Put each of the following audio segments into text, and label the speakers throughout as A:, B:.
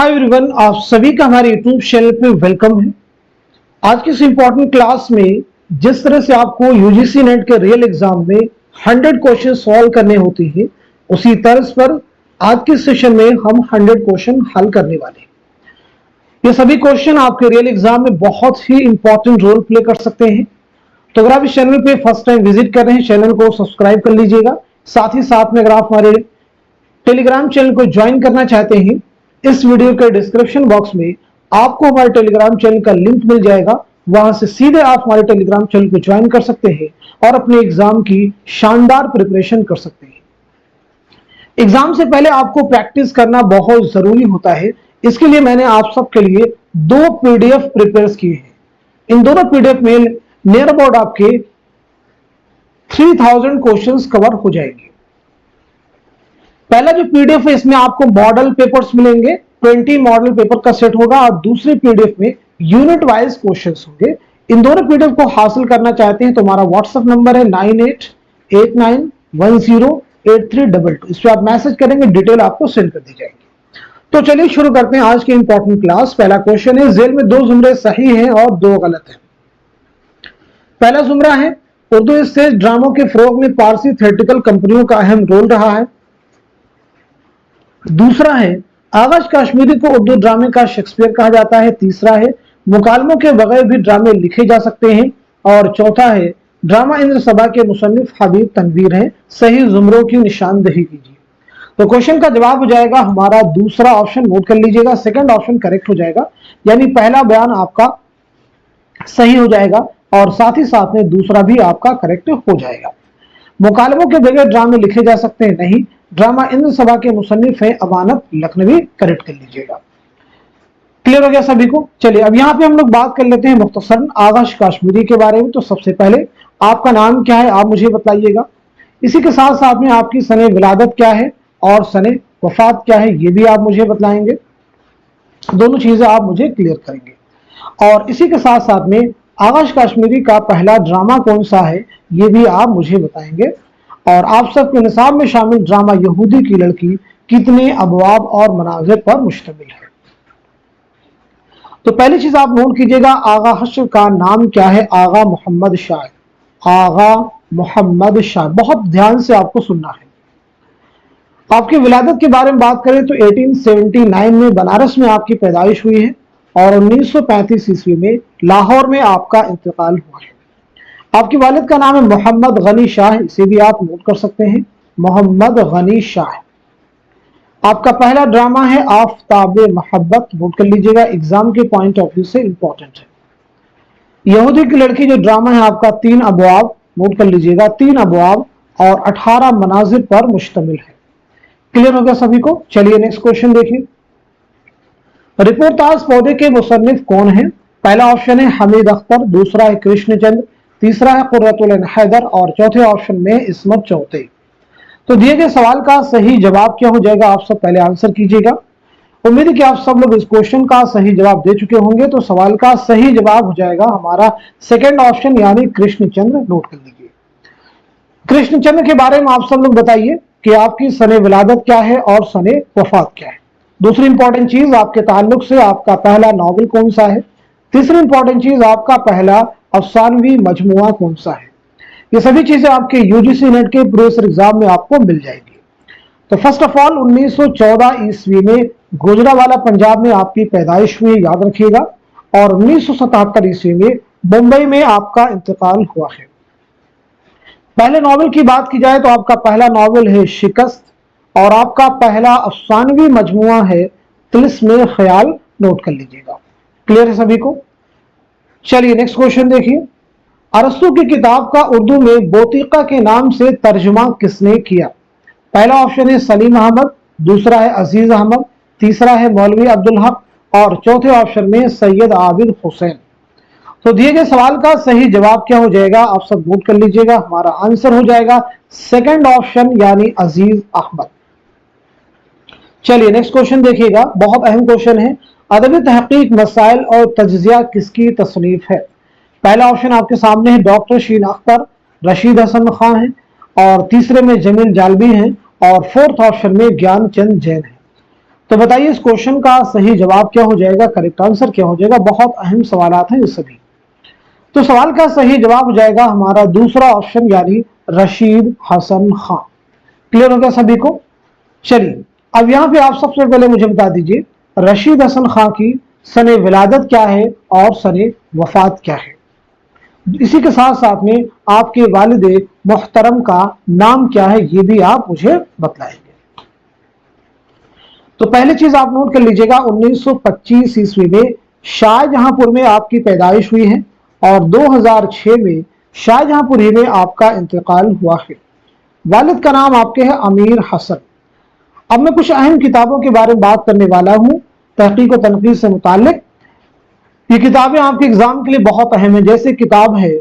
A: Hi everyone, आप सभी का हमारे यूट्यूब चैनल पे वेलकम है। आज की इस इम्पोर्टेंट क्लास में जिस तरह से आपको यूजीसी नेट के रियल एग्जाम में 100 क्वेश्चन सॉल्व करने होते हैं, उसी तर्ज पर आज के सेशन में हम 100 क्वेश्चन हल करने वाले हैं। ये सभी क्वेश्चन आपके रियल एग्जाम में बहुत ही इंपॉर्टेंट रोल प्ले कर सकते हैं। तो अगर आप इस चैनल पे फर्स्ट टाइम विजिट कर रहे हैं, चैनल को सब्सक्राइब कर लीजिएगा। साथ ही साथ में अगर आप हमारे टेलीग्राम चैनल को ज्वाइन करना चाहते हैं, इस वीडियो के डिस्क्रिप्शन बॉक्स में आपको हमारे टेलीग्राम चैनल का लिंक मिल जाएगा। वहां से सीधे आप हमारे टेलीग्राम चैनल को ज्वाइन कर सकते हैं और अपने एग्जाम की शानदार प्रिपरेशन कर सकते हैं। एग्जाम से पहले आपको प्रैक्टिस करना बहुत जरूरी होता है। इसके लिए मैंने आप सबके लिए 2 पीडीएफ प्रिपेयर किए हैं। इन दोनों पीडीएफ में नियर अबाउट आपके 3000 क्वेश्चंस कवर हो जाएंगे। पहला जो पीडीएफ है, इसमें आपको मॉडल पेपर्स मिलेंगे, 20 मॉडल पेपर का सेट होगा और दूसरे पीडीएफ में यूनिट वाइज क्वेश्चंस होंगे। इन दोनों पीडीएफ को हासिल करना चाहते हैं तो हमारा व्हाट्सएप नंबर है 9889108322। इस पर आप मैसेज करेंगे, डिटेल आपको सेंड कर दी जाएगी। तो चलिए शुरू करते हैं आज की इंपॉर्टेंट क्लास। पहला क्वेश्चन है, जेल में 2 जुमरे सही हैं और 2 गलत हैं। पहला जुमरा है, उर्दू स्टेज ड्रामों के फरोग में पारसी थिएट्रिकल कंपनियों का अहम रोल रहा है। दूसरा है, आगाश काश्मीरी को उर्दू ड्रामे का शेक्सपियर कहा जाता है। तीसरा है, मुकालमों के बगैर भी ड्रामे लिखे जा सकते हैं। और चौथा है, ड्रामा इंद्र सभा के मुसन्निफ हबीब तनवीर हैं। सही जुमरों की निशानदेही कीजिए। तो क्वेश्चन का जवाब हो जाएगा हमारा दूसरा ऑप्शन, नोट कर लीजिएगा। सेकंड ऑप्शन करेक्ट हो जाएगा, यानी पहला बयान आपका सही हो जाएगा और साथ ही साथ में दूसरा भी आपका करेक्ट हो जाएगा। मुकालमों के बगैर ड्रामे लिखे जा सकते हैं, नहीं। ड्रामा इंद्र सभा के मुसन्निफ हैं अमानत लखनवी, करेक्ट कर लीजिएगा। क्लियर हो गया सभी को। चलिए अब यहाँ पे हम लोग बात कर लेते हैं मुख्तसरन आगाश काश्मीरी के बारे में। तो सबसे पहले आपका नाम क्या है, आप मुझे बताइएगा। इसी के साथ साथ में आपकी सने विलादत क्या है और सने वफात क्या है, ये भी आप मुझे बताएंगे। दोनों चीजें आप मुझे क्लियर करेंगे। और इसी के साथ साथ में आगाश काश्मीरी का पहला ड्रामा कौन सा है, ये भी आप मुझे बताएंगे। और आप सबके निसाब में शामिल ड्रामा यहूदी की लड़की कितने अबवाब और मनाजिर पर मुश्तमिल है। तो पहली चीज आप नोट कीजिएगा, आगा हश्र का नाम क्या है। आगा मोहम्मद शाह। आगा मोहम्मद शाह, बहुत ध्यान से आपको सुनना है। आपकी विलादत के बारे में बात करें तो 1879 में बनारस में आपकी पैदाइश हुई है और 1935 ईस्वी में लाहौर में आपका इंतकाल हुआ है। आपके वालिद का नाम है मोहम्मद गनी शाह, इसे भी आप नोट कर सकते हैं, मोहम्मद गनी शाह। आपका पहला ड्रामा है आफताबे मोहब्बत, नोट कर लीजिएगा, एग्जाम के पॉइंट ऑफ व्यू से इंपॉर्टेंट है। यहूदी की लड़की जो ड्रामा है आपका 3 अबवाब, नोट कर लीजिएगा, 3 अबवाब और 18 मनाजिर पर मुश्तमिल है। क्लियर हो गया सभी को। चलिए नेक्स्ट क्वेश्चन देखिए। रिपोर्टाज पौधे के मुसन्निफ कौन है। पहला ऑप्शन है हमीद अख्तर, दूसरा है कृष्णचंद्र, तीसरा है कुर्रतुल ऐन हैदर और चौथे ऑप्शन में इस्मत चौथे। तो दिए गए सवाल का सही जवाब क्या हो जाएगा, आप सब पहले आंसर कीजिएगा। उम्मीद है कि आप सब लोग इस क्वेश्चन का सही जवाब दे चुके होंगे। तो सवाल का सही जवाब हो जाएगा हमारा सेकंड ऑप्शन, यानी कृष्णचंद्र। नोट कर लीजिए। कृष्णचंद्र के बारे में आप सब लोग बताइए कि आपकी सने विलादत क्या है और सने वफात क्या है। दूसरी इंपॉर्टेंट चीज, आपके ताल्लुक से आपका पहला नॉवल कौन सा है। तीसरी इंपॉर्टेंट चीज, आपका पहला अफसानवी मजमुआ कौन सा है। ये सभी चीजें आपके यूजीसी नेट के प्रीवियस एग्जाम में आपको मिल जाएगी। तो फर्स्ट ऑफ ऑल 1914 ईस्वी में गुजरावाला पंजाब में आपकी पैदाइश हुई, याद रखिएगा। और 1977 ईस्वी में मुंबई में आपका इंतकाल हुआ है। पहले नॉवल की बात की जाए तो आपका पहला नॉवल है शिकस्त और आपका पहला अफसानवी मजमुआ है तिलिस्मे ख्याल, नोट कर लीजिएगा। क्लियर है सभी को। चलिए नेक्स्ट क्वेश्चन देखिए। अरस्तु की किताब का उर्दू में बोतीका के नाम से तर्जुमा किसने किया। पहला ऑप्शन है सलीम अहमद, दूसरा है अजीज अहमद, तीसरा है मौलवी अब्दुल हक और चौथे ऑप्शन में सैयद आबिद हुसैन। तो दिए गए सवाल का सही जवाब क्या हो जाएगा, आप सब नोट कर लीजिएगा। हमारा आंसर हो जाएगा सेकंड ऑप्शन, यानी अजीज अहमद। चलिए नेक्स्ट क्वेश्चन देखिएगा, बहुत अहम क्वेश्चन है। अदबी तहकीक, मसाइल और तज्जिया किसकी तसनीफ है। पहला ऑप्शन आपके सामने है डॉक्टर शीन अख्तर, रशीद हसन खां है और तीसरे में जमील जालबी हैं और फोर्थ ऑप्शन में ज्ञान चंद जैन है। तो बताइए इस क्वेश्चन का सही जवाब क्या हो जाएगा, करेक्ट आंसर क्या हो जाएगा। बहुत अहम सवालात हैं ये सभी। तो सवाल का सही जवाब हो जाएगा हमारा दूसरा ऑप्शन यानी रशीद हसन खां। क्लियर हो गया सभी को। चलिए अब यहाँ पे आप सबसे पहले मुझे बता दीजिए रशीद हसन खां की सने विलादत क्या है और सने वफात क्या है। इसी के साथ साथ में आपके वालिद मुहतरम का नाम क्या है ये भी आप मुझे बतलाएंगे। तो पहली चीज आप नोट कर लीजिएगा 1925 ईस्वी में शाहजहांपुर में आपकी पैदाइश हुई है और 2006 में शाहजहांपुर ही में आपका इंतकाल हुआ है। वालिद का नाम आपके है अमीर हसन। अब मैं कुछ अहम किताबों के बारे में बात करने वाला हूं तहकीक और तनकीद से मुताल्लिक। ये किताबें आपके एग्जाम के लिए बहुत अहम है। जैसे किताब है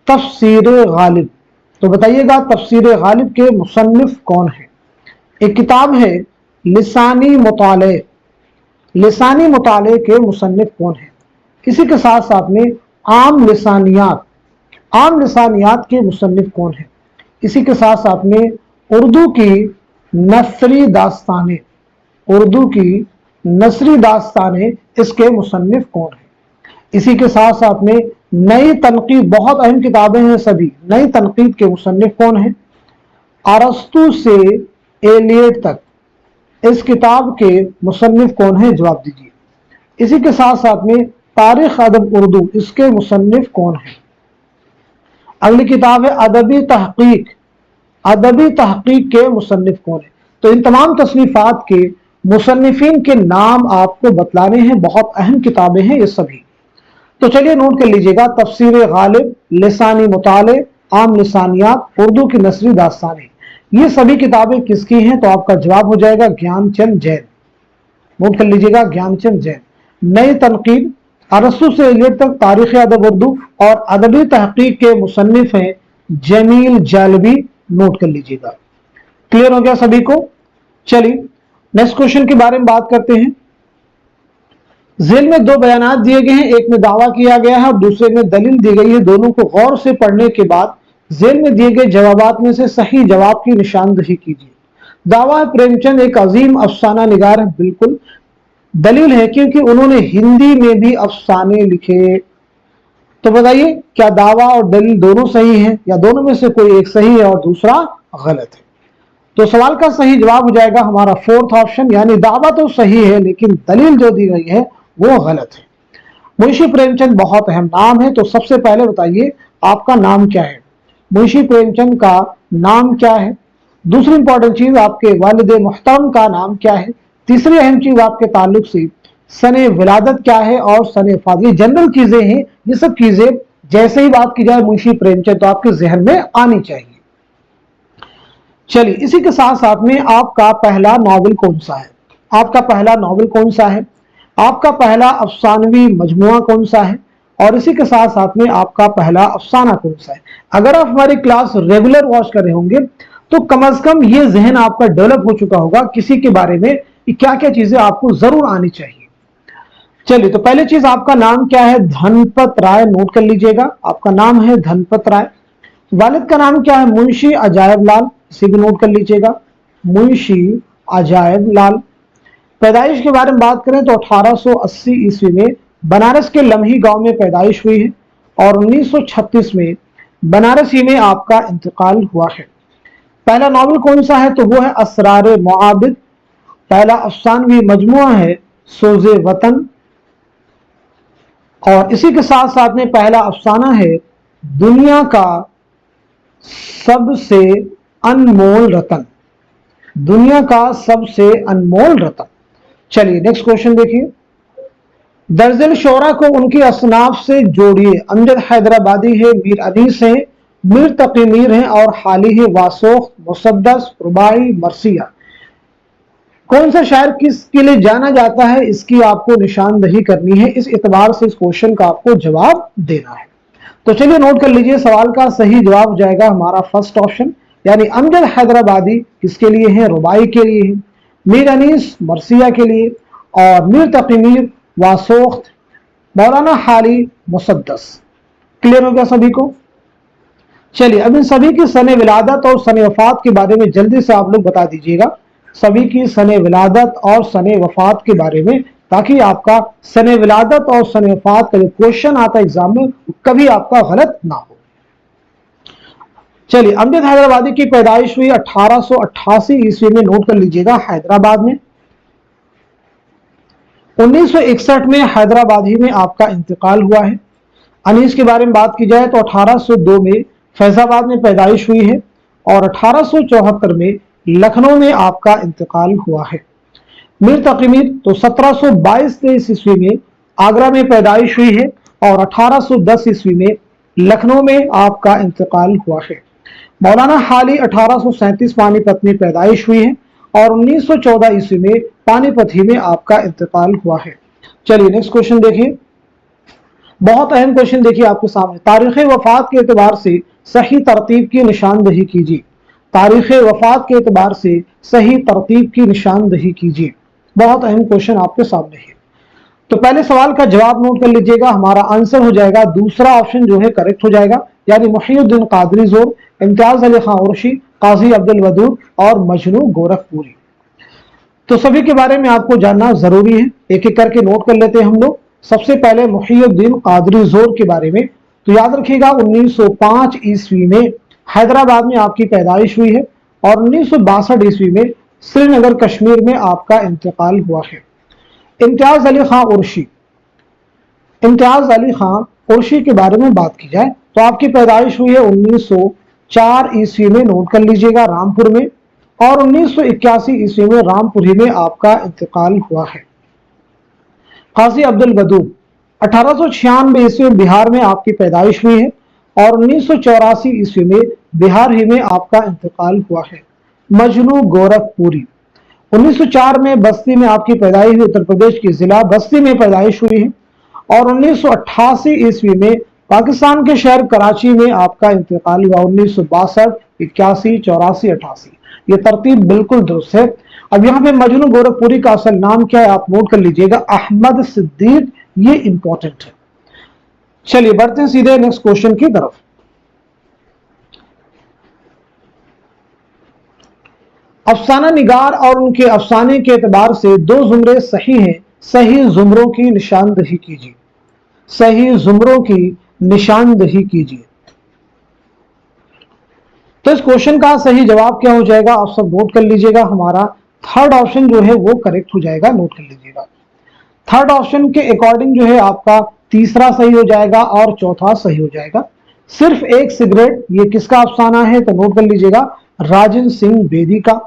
A: तफसीर गालिब, तो बताइएगा तफसीर गालिब के मुसन्निफ कौन है। एक किताब है लिसानी मुताले, लिसानी मुताले के मुसन्निफ कौन है। इसी के साथ साथ में आम लिसानियात, आम लिसानियात के मुसन्निफ कौन है। इसी के साथ साथ में उर्दू की नसरी दास्तानें, उर्दू की नसरी दास्तानें इसके मुसन्निफ कौन है। इसी के साथ साथ में नई तनकीद, बहुत अहम किताबें हैं सभी, नई तनकीद के मुसन्निफ कौन है। अरस्तु से एलियट तक इस किताब के मुसन्निफ कौन है, जवाब दीजिए। इसी के साथ साथ में तारीख अदब उर्दू, इसके मुसन्निफ कौन है। अगली किताब है अदबी तहकीक, अदबी तहकीक के मुसन्निफ कौन है। तो इन तमाम तसनीफात के मुसन्निफिन के नाम आपको बतलाने हैं। बहुत अहम किताबें हैं ये सभी। तो चलिए नोट कर लीजिएगा तफसीर गालिब, लिसानी मुताले, आम लिसानियात, उर्दू की नसरी दास्तानें, ये सभी किताबें किसकी हैं। तो आपका जवाब हो जाएगा ज्ञानचंद जैन। नोट कर लीजिएगा ज्ञानचंद जैन। नई तनकीद, अरस्तु से एलियट तक, तारीख अदब उर्दू और अदबी तहकीक के मुसन्निफ हैं जमील जालबी। नोट कर लीजिएगा। क्लियर हो गया सभी को। चलिए नेक्स्ट क्वेश्चन के बारे में बात करते हैं। जेल में दो बयानात दिए गए हैं, एक में दावा किया गया है और दूसरे में दलील दी गई है। दोनों को गौर से पढ़ने के बाद जेल में दिए गए जवाबात में से सही जवाब की निशानदही कीजिए। दावा है प्रेमचंद एक अजीम अफसाना निगार है, बिल्कुल। दलील है क्योंकि उन्होंने हिंदी में भी अफसाने लिखे। तो बताइए क्या दावा और दलील दोनों सही हैं या दोनों में से कोई एक सही है और दूसरा गलत है। तो सवाल का सही जवाब हो जाएगा हमारा फोर्थ ऑप्शन, यानी दावा तो सही है लेकिन दलील जो दी गई है वो गलत है। मुंशी प्रेमचंद बहुत अहम नाम है। तो सबसे पहले बताइए आपका नाम क्या है, मुंशी प्रेमचंद का नाम क्या है। दूसरी इंपॉर्टेंट चीज आपके वालिद मुहतरम का नाम क्या है। तीसरी अहम चीज आपके ताल्लुक से सने विलादत क्या है और सने वफात। ये जनरल चीजें हैं, ये सब चीजें जैसे ही बात की जाए मुंशी प्रेमचंद तो आपके जहन में आनी चाहिए। चलिए इसी के साथ साथ में आपका पहला नॉवेल कौन सा है, आपका पहला नॉवेल कौन सा है, आपका पहला अफसानवी मजमुआ कौन सा है और इसी के साथ साथ में आपका पहला अफसाना कौन सा है। अगर आप हमारी क्लास रेगुलर वॉच कर रहे होंगे तो कम से कम ये जहन आपका डेवलप हो चुका होगा किसी के बारे में कि क्या क्या चीजें आपको जरूर आनी चाहिए। चलिए तो पहली चीज आपका नाम क्या है, धनपत राय। नोट कर लीजिएगा आपका नाम है धनपत राय। वालिद का नाम क्या है, मुंशी अजायब लाल, इसे भी नोट कर लीजिएगा मुंशी अजायब लाल। पैदाइश के बारे में बात करें तो 1880 ईस्वी में बनारस के लम्ही गांव में पैदाइश हुई है और 1936 में बनारस ही में आपका इंतकाल हुआ है। पहला नॉवेल कौन सा है, तो वो है असरार मुआबिद। पहला अफसानवी मजमुआ है सोजे वतन और इसी के साथ साथ में पहला अफसाना है दुनिया का सबसे अनमोल रतन, दुनिया का सबसे अनमोल रतन। चलिए नेक्स्ट क्वेश्चन देखिए। दर्जल शोरा को उनकी असनाफ से जोड़िए। अमजद हैदराबादी है, मीर अनीस है, मीर तकी मीर है और हाली है वासोख, मुसद्दस, रुबाई, मरसिया। कौन सा शायर किसके लिए जाना जाता है, इसकी आपको निशानदही करनी है। इस एतबार से इस क्वेश्चन का आपको जवाब देना है। तो चलिए नोट कर लीजिए सवाल का सही जवाब हो जाएगा हमारा फर्स्ट ऑप्शन, यानी अमजद हैदराबादी किसके लिए है, रुबाई के लिए है, मीर अनीस मरसिया के लिए और मीर तकी मीर वासोख्त, मौलाना हाली मुसद्दस। क्लियर हो गया सभी को। चलिए अब इन सभी की सने विलादत और सने वफात के बारे में जल्दी से आप लोग बता दीजिएगा। सभी की सने विलादत और सने वफात के बारे में, ताकि आपका सने विलादत और सने वफात का जो क्वेश्चन आता है एग्जाम में कभी आपका गलत ना हो। चलिए, अमजद हैदराबादी की पैदाइश हुई 1888 ईस्वी में, नोट कर लीजिएगा, हैदराबाद में। 1961 में हैदराबाद ही में आपका इंतकाल हुआ है। अनीस के बारे में बात की जाए तो 1802 में फैजाबाद में पैदाइश हुई है और 1874 में लखनऊ में आपका इंतकाल हुआ है। मीर तकी मीर तो 1722 ईस्वी में आगरा में पैदाइश हुई है और 1810 ईस्वी में लखनऊ में आपका इंतकाल हुआ है। मौलाना हाली 1837 पानीपत में पैदाइश हुई है और 1914 ईस्वी में पानीपत ही में आपका इंतकाल हुआ है। चलिए नेक्स्ट क्वेश्चन देखिए, बहुत अहम क्वेश्चन देखिए आपके सामने। तारीख वफात के एतबार से सही तरतीब की निशानदही कीजिए। तारीख वफात के एतबार से सही तरतीब की निशानदही कीजिए। बहुत अहम क्वेश्चन आपके सामने है। तो पहले सवाल का जवाब नोट कर लीजिएगा, हमारा आंसर हो जाएगा दूसरा ऑप्शन जो है करेक्ट हो जाएगा, यानी मुहियुद्दीन कादरी जोर, इम्तियाज अली खां उर्शी, काजी अब्दुल वदूद और मजनू गोरखपुरी। तो सभी के बारे में आपको जानना जरूरी है, एक एक करके नोट कर लेते हैं हम लोग। सबसे पहले मुहियुद्दीन कादरी जोर के बारे में, तो याद रखिएगा 1905 ईस्वी में हैदराबाद में आपकी पैदाइश हुई है और 1962 ईस्वी में श्रीनगर कश्मीर में आपका इंतकाल हुआ है। इम्तियाज अली खां उर्शी, इम्तियाज अली खां उर्शी के बारे में बात की जाए तो आपकी पैदाइश हुई है 1904 ईस्वी में, नोट कर लीजिएगा, रामपुर में, और 1981 ईस्वी में रामपुरी में आपका इंतकाल हुआ है। काजी अब्दुल वदूद 1896 ईस्वी में बिहार में आपकी पैदाइश हुई है और 1984 ईस्वी में बिहार ही में आपका इंतकाल हुआ है। मजनू गोरखपुरी 1904 में बस्ती में आपकी पैदाइश हुई, उत्तर प्रदेश के जिला बस्ती में पैदाइश हुई है और 1988 ईस्वी में पाकिस्तान के शहर कराची में आपका इंतकाल हुआ। 1962, 81, 84, 88, ये तरतीब बिल्कुल दुरुस्त है। अब यहाँ पे मजनू गोरखपुरी का असल नाम क्या है आप नोट कर लीजिएगा, अहमद सिद्दीक, ये इंपॉर्टेंट है। चलिए बढ़ते हैं सीधे नेक्स्ट क्वेश्चन की तरफ। अफसाना निगार और उनके अफसाने के एतबार से दो जुमरे सही हैं, सही जुमरों की निशानदही कीजिए। सही जुमरों की निशानदही कीजिए। तो इस क्वेश्चन का सही जवाब क्या हो जाएगा आप सब नोट कर लीजिएगा, हमारा थर्ड ऑप्शन जो है वो करेक्ट हो जाएगा, नोट कर लीजिएगा। थर्ड ऑप्शन के अकॉर्डिंग जो है आपका तीसरा सही हो जाएगा और चौथा सही हो जाएगा। सिर्फ एक सिगरेट, ये किसका अफसाना है तो नोट कर लीजिएगा, राजेंद्र सिंह बेदी का।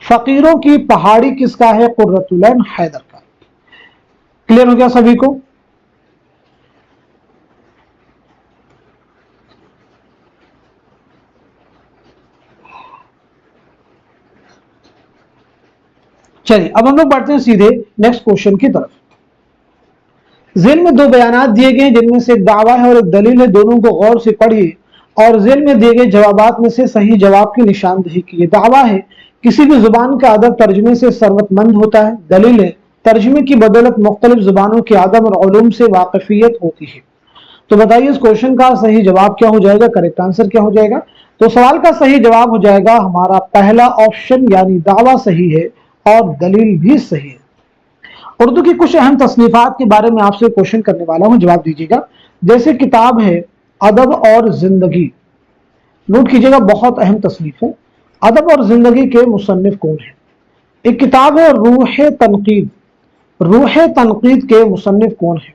A: फकीरों की पहाड़ी किसका है, कुर्रतुल ऐन हैदर का। क्लियर हो गया सभी को। चलिए अब हम लोग बढ़ते हैं सीधे नेक्स्ट क्वेश्चन की तरफ। जेल में दो बयानात दिए गए जिनमें से एक दावा है और एक दलील है, दोनों को गौर से पढ़िए और जेल में दिए गए जवाबात में से सही जवाब की निशानदही कीजिए। दावा है किसी भी जुबान का अदब तर्जुमे से सरवतमंद होता है। दलील है तर्जुमे की बदौलत मुख्तलिफ जुबानों के आदम और उलूम से वाकफियत होती है। तो बताइए इस क्वेश्चन का सही जवाब क्या हो जाएगा, करेक्ट आंसर क्या हो जाएगा। तो सवाल का सही जवाब हो जाएगा हमारा पहला ऑप्शन, यानी दावा सही है और दलील भी सही है। उर्दू की कुछ अहम तसनीफात के बारे में आपसे क्वेश्चन करने वाला हूं, जवाब दीजिएगा। जैसे किताब है अदब और जिंदगी, नोट कीजिएगा, बहुत अहम तसनीफ है। अदब और जिंदगी के मुसन्निफ कौन है। एक किताब है रूह तनकीद, रूह तनकीद के मुसन्निफ कौन है।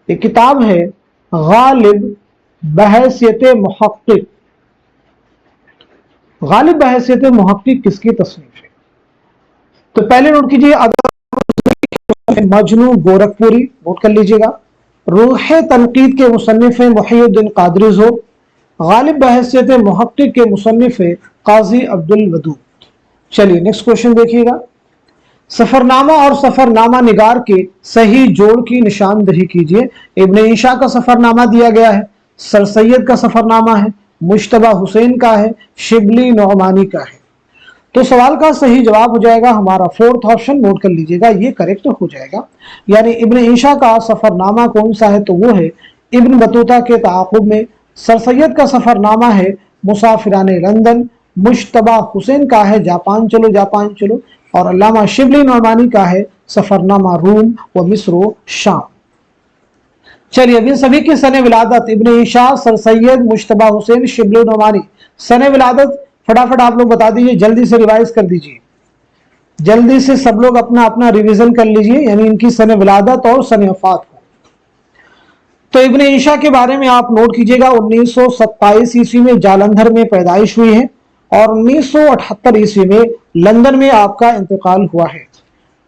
A: एक किताब है गालिब बहैसियत मुहक्किक, गालिब बहैसियत मुहक्किक किसकी तसनीफ है। तो पहले नोट कीजिए अदब मजनू गोरखपुरी, नोट कर लीजिएगा। रूह तनकीद के मुसन्निफ है मुहियुद्दीन कादरी जोर। गालिब बहैसियत मुहक्किक के मुसन्निफ है काजी अब्दुल वदूद। चलिए नेक्स्ट क्वेश्चन देखिएगा। सफरनामा और सफरनामा निगार के सही जोड़ की निशानदही कीजिए। इब्ने ईशा का सफरनामा दिया गया है, सर सैयद का सफरनामा है, मुश्तबा हुसैन का है, शिबली नौमानी का है। तो सवाल का सही जवाब हो जाएगा हमारा फोर्थ ऑप्शन, नोट कर लीजिएगा, ये करेक्ट हो जाएगा। यानी इब्ने ईशा का सफरनामा कौन सा है तो वो है इब्न बतूता के ताक़ुब में। सर सैयद का सफरनामा है मुसाफिराने लंदन। मुश्तबा हुसैन का है जापान चलो जापान चलो। और अल्लामा शिबली नौमानी का है सफरनामा रूम व मिस्र व शाम। चलिए अब इन सभी की सने विलादत इब्न ईशा सर सैयद मुश्तबा हुसैन शिबली नौमानी, सने विलादत फटाफट आप लोग बता दीजिए, जल्दी से रिवाइज कर दीजिए, जल्दी से सब लोग अपना अपना रिवीजन कर लीजिए, यानी इनकी सने विलादत और सने वफात को। तो इब्न ईशा के बारे में आप नोट कीजिएगा, 1927 ईस्वी में जालंधर में पैदाइश हुई है और 1978 ईस्वी में लंदन में आपका इंतकाल हुआ है।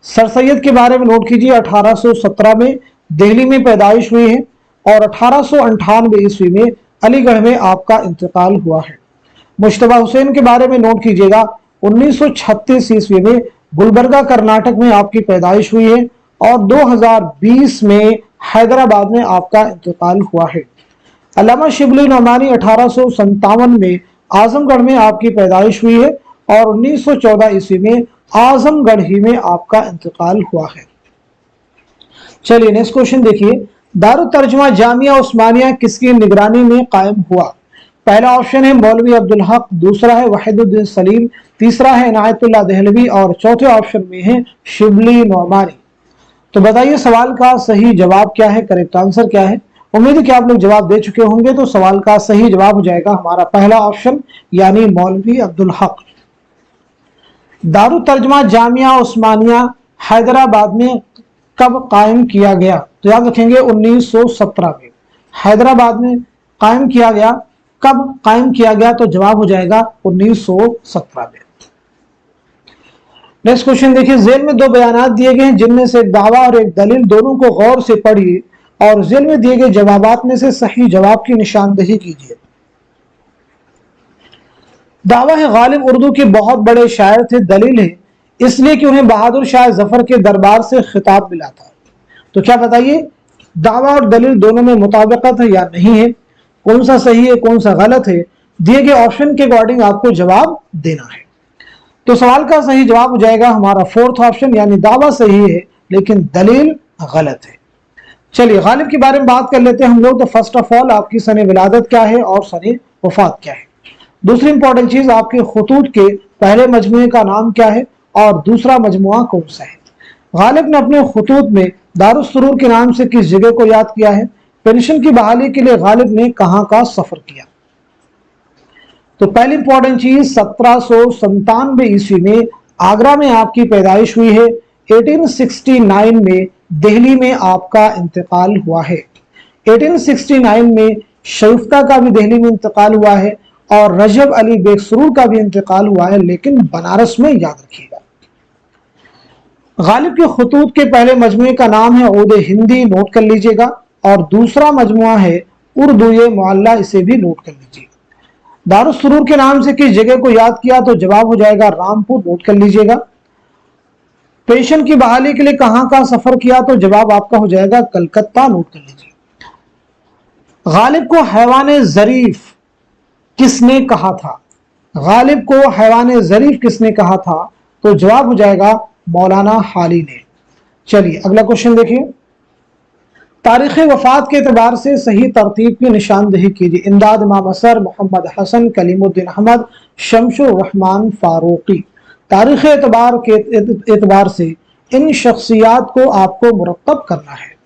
A: सर सैयद के बारे में नोट कीजिए, 1817 में दिल्ली में पैदाइश हुई है और 1898 ईस्वी में अलीगढ़ में आपका इंतकाल हुआ है। मुश्तबा हुसैन के बारे में नोट कीजिएगा, 1936 ईस्वी में गुलबर्गा कर्नाटक में आपकी पैदाइश हुई है और 2020 में हैदराबाद में आपका इंतकाल हुआ है। अल्लामा शिबली नौमानी 1857 में आजमगढ़ में आपकी पैदाइश हुई है और 1914 ईस्वी में आजमगढ़ ही में आपका इंतकाल हुआ है। चलिए नेक्स्ट क्वेश्चन देखिए, दारुल तर्जुमा जामिया उस्मानिया किसकी निगरानी में कायम हुआ? पहला ऑप्शन है मौलवी अब्दुल हक, दूसरा है वहीदुद्दीन सलीम, तीसरा है इनायतुल्लाह देहलवी और चौथे ऑप्शन में है शिबली नौमानी। तो बताइए सवाल का सही जवाब क्या है, करेक्ट आंसर क्या है? उम्मीद है कि आप लोग जवाब दे चुके होंगे। तो सवाल का सही जवाब हो जाएगा हमारा पहला ऑप्शन यानी मौलवी अब्दुल हक। दारुल तर्जुमा जामिया उस्मानिया हैदराबाद में कब कायम किया गया? तो याद रखेंगे 1917 में हैदराबाद में कायम किया गया। कब कायम किया गया? तो जवाब हो जाएगा 1917 में। नेक्स्ट क्वेश्चन देखिए, जेल में दो बयानात दिए गए हैं जिनमें से एक दावा और एक दलील, दोनों को गौर से पढ़िए और जेल में दिए गए जवाबात में से सही जवाब की निशानदेही कीजिए। दावा है गालिब उर्दू के बहुत बड़े शायर थे, दलील है इसलिए कि उन्हें बहादुर शाह जफर के दरबार से खिताब मिला था। तो क्या बताइए दावा और दलील दोनों में मुताबिकत है या नहीं है, कौन सा सही है कौन सा गलत है? दिए गए ऑप्शन के अकॉर्डिंग आपको जवाब देना है। तो सवाल का सही जवाब हो जाएगा हमारा फोर्थ ऑप्शन यानी दावा सही है लेकिन दलील गलत है। चलिए गालिब के बारे में बात कर लेते हैं हम लोग। तो फर्स्ट ऑफ ऑल आपकी सने विलादत क्या है और सने वफात क्या है। दूसरी इंपॉर्टेंट चीज आपके खुतूत के पहले मजमुए का नाम क्या है और दूसरा मजमुआ कौन सा है। गालिब ने अपने खुतूत में दारुल सुरूर के नाम से किस जगह को याद किया है। पेंशन की बहाली के लिए गालिब ने कहां का सफर किया। तो पहली इंपॉर्टेंट चीज 1797 ईस्वी में आगरा में आपकी पैदाइश हुई है। 1869 में दिल्ली में आपका इंतकाल हुआ है। 1869 में शरीफ्ता का भी दिल्ली में इंतकाल हुआ है और रजब अली बेग सुरूर का भी इंतकाल हुआ है लेकिन बनारस में, याद रखिएगा। गालिब के खुतूत के पहले मजमुए का नाम है औद हिंदी, नोट कर लीजिएगा, और दूसरा मजमुआ है उर्दू मुअल्ला, इसे भी नोट कर लीजिए। दारुल सुरूर के नाम से किस जगह को याद किया? तो जवाब हो जाएगा रामपुर, नोट कर लीजिएगा। पेंशन की बहाली के लिए कहां का सफर किया? तो जवाब आपका हो जाएगा कलकत्ता, नोट कर लीजिए। गालिब को हैवान ज़रीफ किसने कहा था? गालिब को हैवान ज़रीफ किसने कहा था? तो जवाब हो जाएगा मौलाना हाली ने। चलिए अगला क्वेश्चन देखिए, तारीख वफात के एतबार से सही तरतीब की निशानदेही कीजिए। इमदाद इमाम असर, मोहम्मद हसन, कलीमुद्दीन अहमद, शमशुर रहमान फारूकी। तारीख एतबार से इन शख्सियात को आपको मुरतब करना है।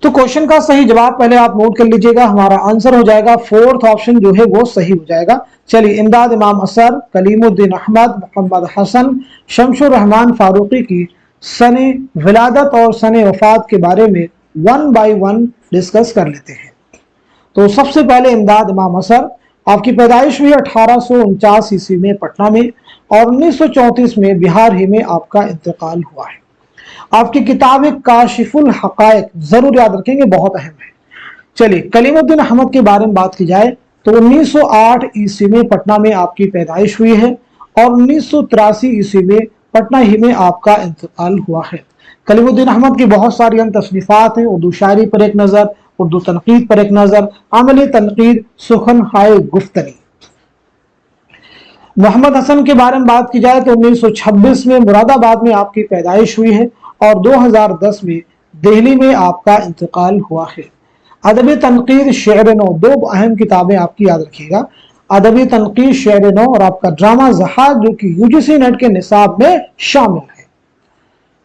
A: तो क्वेश्चन का सही जवाब पहले आप नोट कर लीजिएगा, हमारा आंसर हो जाएगा फोर्थ ऑप्शन जो है वो सही हो जाएगा। चलिए इमदाद इमाम असर, कलीमुद्दीन अहमद, मोहम्मद हसन, शमशुर रहमान फारूकी की सने विलादत और सने वफात के बारे में वन बाय वन डिस्कस कर लेते हैं। तो सबसे पहले इमदाद इमाम असर, आपकी पैदाइश हुई 1849 ईस्वी में पटना में और 1934 में बिहार ही में आपका इंतकाल हुआ है। आपकी किताब काशिफुल हकायक, जरूर याद रखेंगे, बहुत अहम है। चलिए कलीमुद्दीन अहमद के बारे में बात की जाए तो 1908 ईस्वी में पटना में आपकी पैदाइश हुई है और 1983 ईस्वी में पटना ही में आपका इंतकाल हुआ है। कलीमुद्दीन अहमद की बहुत सारी तसनीफात हैं, उर्दू शायरी पर एक नज़र, उर्दू तनकीद पर एक नज़र, अमली तनकीद, सुखन हाय गुफ्तनी। मोहम्मद हसन के बारे में बात की जाए तो 1926 में मुरादाबाद में आपकी पैदाइश हुई है और 2010 में दिल्ली में आपका इंतकाल हुआ है। अदब तनकीद, शेर नौ, दो अहम किताबें आपकी याद रखिएगा। अदबी तनकीद शेर नौ और आपका ड्रामा जहाज जो कि यूजीसी नेट के निसाब में शामिल है।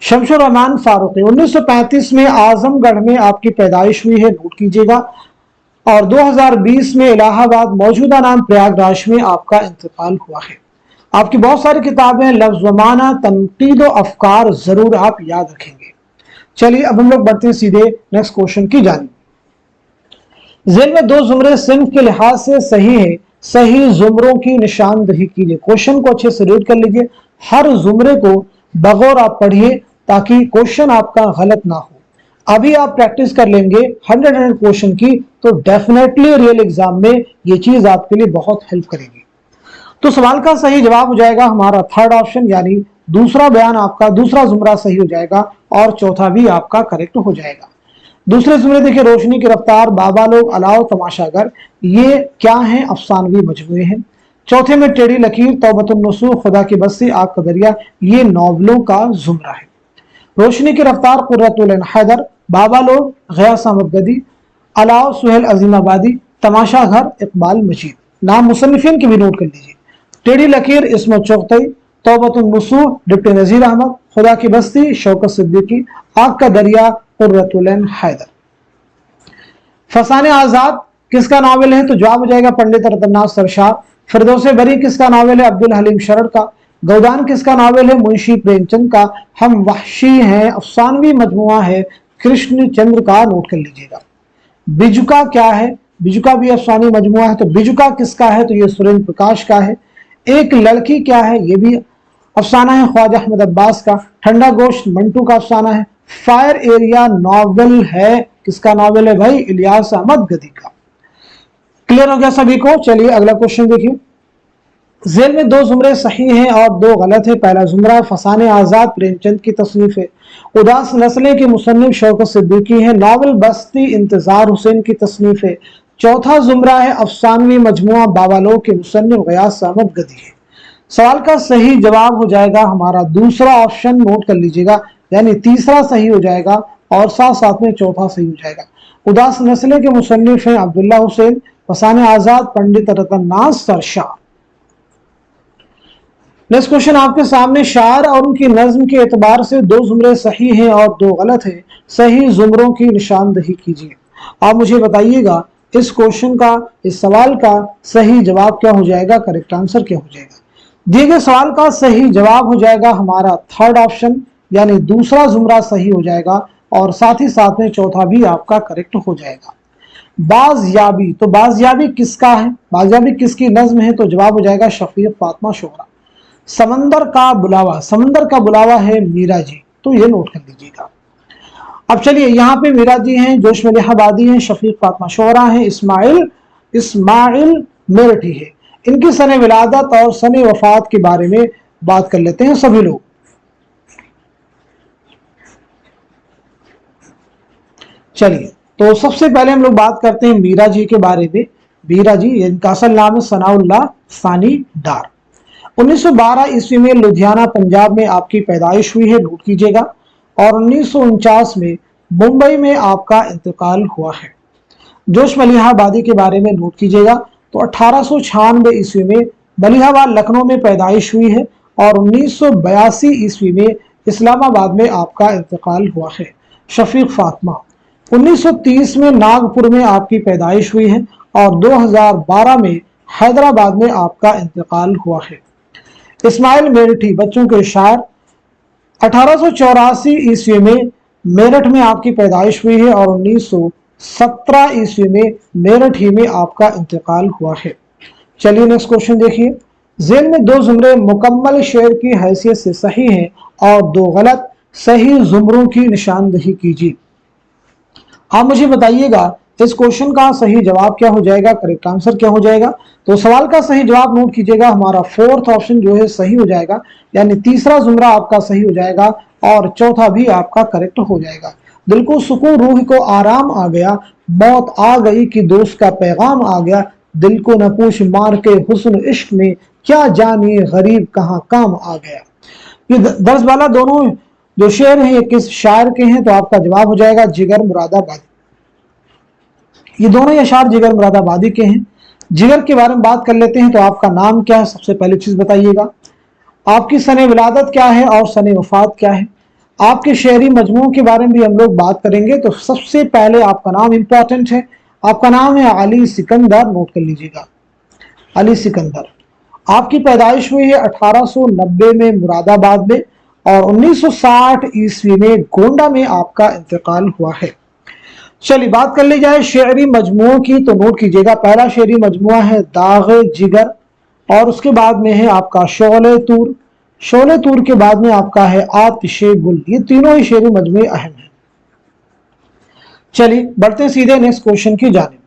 A: शमशुर रहमान फारूकी 1935 में आजमगढ़ में आपकी पैदाइश हुई है, नोट कीजिएगा। और 2020 में इलाहाबाद मौजूदा नाम प्रयागराज में आपका इंतकाल हुआ है। आपकी बहुत सारी किताबें लफ्ज़ व माना तनकीद व अफकार जरूर आप याद रखेंगे। चलिए अब हम लोग बढ़ते हैं सीधे नेक्स्ट क्वेश्चन की जानिब। जेल में दो जुमरे सिंफ के लिहाज से सही है, सही जुमरों की निशानदही कीजिए। क्वेश्चन को अच्छे से रीड कर लीजिए, हर जुमरे को बगौर आप पढ़िए ताकि क्वेश्चन आपका गलत ना हो। अभी आप प्रैक्टिस कर लेंगे 100 क्वेश्चन की तो डेफिनेटली रियल एग्जाम में ये चीज आपके लिए बहुत हेल्प करेगी। तो सवाल का सही जवाब हो जाएगा हमारा थर्ड ऑप्शन, यानी दूसरा बयान आपका, दूसरा जुमरा सही हो जाएगा और चौथा भी आपका करेक्ट हो जाएगा। दूसरे जुमरे देखिए, रोशनी की रफ्तार, बाबा लोग, अलाव, तमाशागर, ये क्या है? अफसानवी मजमूए हैं। चौथे में टेढ़ी लकीर, तौबतुन नसूह, खुदा की बस्ती, आग का दरिया, ये नॉवलों का जुमरा है। रोशनी की रफ्तार, कुर्रतुल ऐन हैदर, बाबा लोग, गयास अहमद गदी, अलाव, सुहेल अजीमाबादी, तमाशा घर, इकबाल मजीद। नाम मुसन्निफिन की भी नोट कर लीजिए। टेढ़ी लकीर, इस्मत चुगतई, तौबतुन नसूह, डिप्टी नजीर अहमद, खुदा की बस्ती, शौकत सिद्दीकी, आग का दरिया, कुर्रतुल ऐन हैदर। फसाने आजाद किसका नावल है? तो जवाब हो जाएगा पंडित रतननाथ सरशार। फिरदौसे बरी किसका नावल है? अब्दुल हलीम शरड़ का। गौदान किसका नावल है? मुंशी प्रेमचंद का। हम वहशी हैं अफसानवी मजमुआ है कृष्ण चंद्र का, नोट कर लीजिएगा। बिजुका क्या है? बिजुका भी अफसानी मजमुआ है, तो बिजुका किसका है? तो ये सुरेंद्र प्रकाश का है। एक लड़की क्या है? ये भी अफसाना है ख्वाजा अहमद अब्बास का। ठंडा गोश्त मंटू का अफसाना है। फायर एरिया नॉवल है, किसका नॉवल है भाई? इलियास अहमद गदी का। क्लियर हो गया सभी को? चलिए अगला क्वेश्चन देखिए। जेल में दो जुमरे सही हैं और दो गलत है। पहला जुमरा फसाने आजाद प्रेमचंद की तसनीफ है। उदास नस्लें के मुसन्निफ शौकत सिद्दीकी है। नावल बस्ती इंतजार हुसैन की तसनीफ है। चौथा जुमरा है अफसानवी मजमुआ बाबालो के मुसन्निफ गयास अहमद गदी है। सवाल का सही जवाब हो जाएगा हमारा दूसरा ऑप्शन, नोट कर लीजिएगा, यानी तीसरा सही हो जाएगा और साथ साथ में चौथा सही हो जाएगा। उदास नस्लें के मुसन्निफ हैं अब्दुल्ला हुसैन, फसाने आजाद पंडित रतननाथ सरशार। नेक्स्ट क्वेश्चन आपके सामने, शायर और उनकी नज्म के एतबार से दो जुमरे सही हैं और दो गलत हैं, सही जुमरों की निशानदही कीजिए। आप मुझे बताइएगा इस क्वेश्चन का, इस सवाल का सही जवाब क्या हो जाएगा, करेक्ट आंसर क्या हो जाएगा। दिए गए सवाल का सही जवाब हो जाएगा हमारा थर्ड ऑप्शन, यानी दूसरा जुमरा सही हो जाएगा और साथ ही साथ में चौथा भी आपका करेक्ट हो जाएगा। बाज़याबी, तो बाज़याबी किसका है? बाज़याबी किसकी नज्म है? तो जवाब हो जाएगा शफीक फातिमा शोहरा। समंदर का बुलावा, समंदर का बुलावा है मीरा जी, तो ये नोट कर लीजिएगा। अब चलिए यहाँ पे मीरा जी हैं, जोश मलिहाबादी हैं, शफीक फातिमा शोहरा हैं, इस्माइल मेरठी है। इनकी सने विलादत और सने वफात के बारे में बात कर लेते हैं सभी लोग। चलिए तो सबसे पहले हम लोग बात करते हैं मीरा जी के बारे में। मीरा जी, इनका असल नाम है सनाउल्लाह सानी डार। 1912 ईस्वी में लुधियाना पंजाब में आपकी पैदाइश हुई है, नोट कीजिएगा। और 1949 में मुंबई में आपका इंतकाल हुआ है। जोश मलिहाबादी के बारे में नोट कीजिएगा। तो 1896 ईस्वी में मलिहाबाद लखनऊ में पैदाइश हुई है और 1982 ईस्वी में इस्लामाबाद में आपका इंतकाल हुआ है। शफीक फातिमा 1930 में नागपुर में आपकी पैदाइश हुई है और 2012 में हैदराबाद में आपका इंतकाल हुआ है। इस्माइल मेरठी बच्चों के शायर 1884 ईस्वी में मेरठ में आपकी पैदाइश हुई है और 1917 ईस्वी में मेरठ ही में आपका इंतकाल हुआ है। चलिए नेक्स्ट क्वेश्चन देखिए। जेल में दो जुमरे मुकम्मल शेर की हैसियत से सही हैं और दो गलत, सही जुमरों की निशानदही कीजिए। आप मुझे बताइएगा इस क्वेश्चन का सही जवाब क्या हो जाएगा, करेक्ट आंसर क्या हो जाएगा। तो सवाल का सही जवाब नोट कीजिएगा, हमारा फोर्थ ऑप्शन जो है सही हो जाएगा, यानी तीसरा जुमरा आपका सही हो जाएगा और चौथा भी आपका करेक्ट हो जाएगा। दिल को सुकून, रूह को आराम आ गया, मौत आ गई कि दोस्त का पैगाम आ गया, दिल को न पूछ मार के हुस्न इश्क में, क्या जानिए गरीब कहाँ काम आ गया। ये दर्ज वाला दोनों जो शेर हैं ये किस शायर के हैं? तो आपका जवाब हो जाएगा जिगर मुरादाबादी। ये दोनों अशार जिगर मुरादाबादी के हैं। जिगर के बारे में बात कर लेते हैं। तो आपका नाम क्या है, सबसे पहली चीज बताइएगा। आपकी सने विलादत क्या है और सने वफात क्या है। आपके शेरी मजमू के बारे में भी हम लोग बात करेंगे। तो सबसे पहले आपका नाम इंपॉर्टेंट है। आपका नाम है अली सिकंदर, नोट कर लीजिएगा, अली सिकंदर। आपकी पैदाइश हुई है 1890 में मुरादाबाद में, और 1960 ईस्वी में गोंडा में आपका इंतकाल हुआ है। चलिए बात कर ली जाए शेरी मजमुओं की, तो नोट कीजिएगा। पहला शेरी मजमुआ है दाग जिगर, और उसके बाद में है आपका शोले तूर, शोले तूर के बाद में आपका है आतिशे गुल। ये तीनों ही शेरी मजमुए अहम हैं। चलिए बढ़ते हैं सीधे नेक्स्ट क्वेश्चन की जानिब।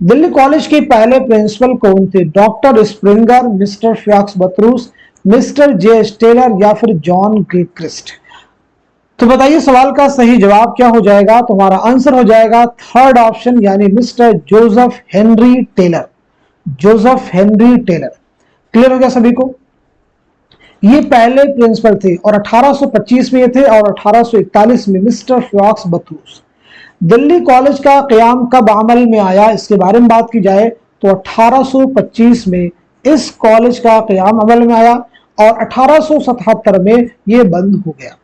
A: दिल्ली कॉलेज के पहले प्रिंसिपल कौन थे? डॉक्टर स्प्रिंगर, मिस्टर फ्याक्स बतरूस, मिस्टर जे टेलर या फिर जॉन गिलक्रिस्ट? तो बताइए सवाल का सही जवाब क्या हो जाएगा? तो हमारा आंसर हो जाएगा थर्ड ऑप्शन, यानी mister Joseph Henry Taylor, Joseph Henry Taylor. Clear हो गया सभी को? ये पहले प्रिंसिपल थे और 1825 में ये थे, और 1841 में मिस्टर फ्याक्स बतरूस। दिल्ली कॉलेज का क़याम कब अमल में आया, इसके बारे में बात की जाए तो 1825 में इस कॉलेज का क़याम अमल में आया, और 1877 में ये बंद हो गया।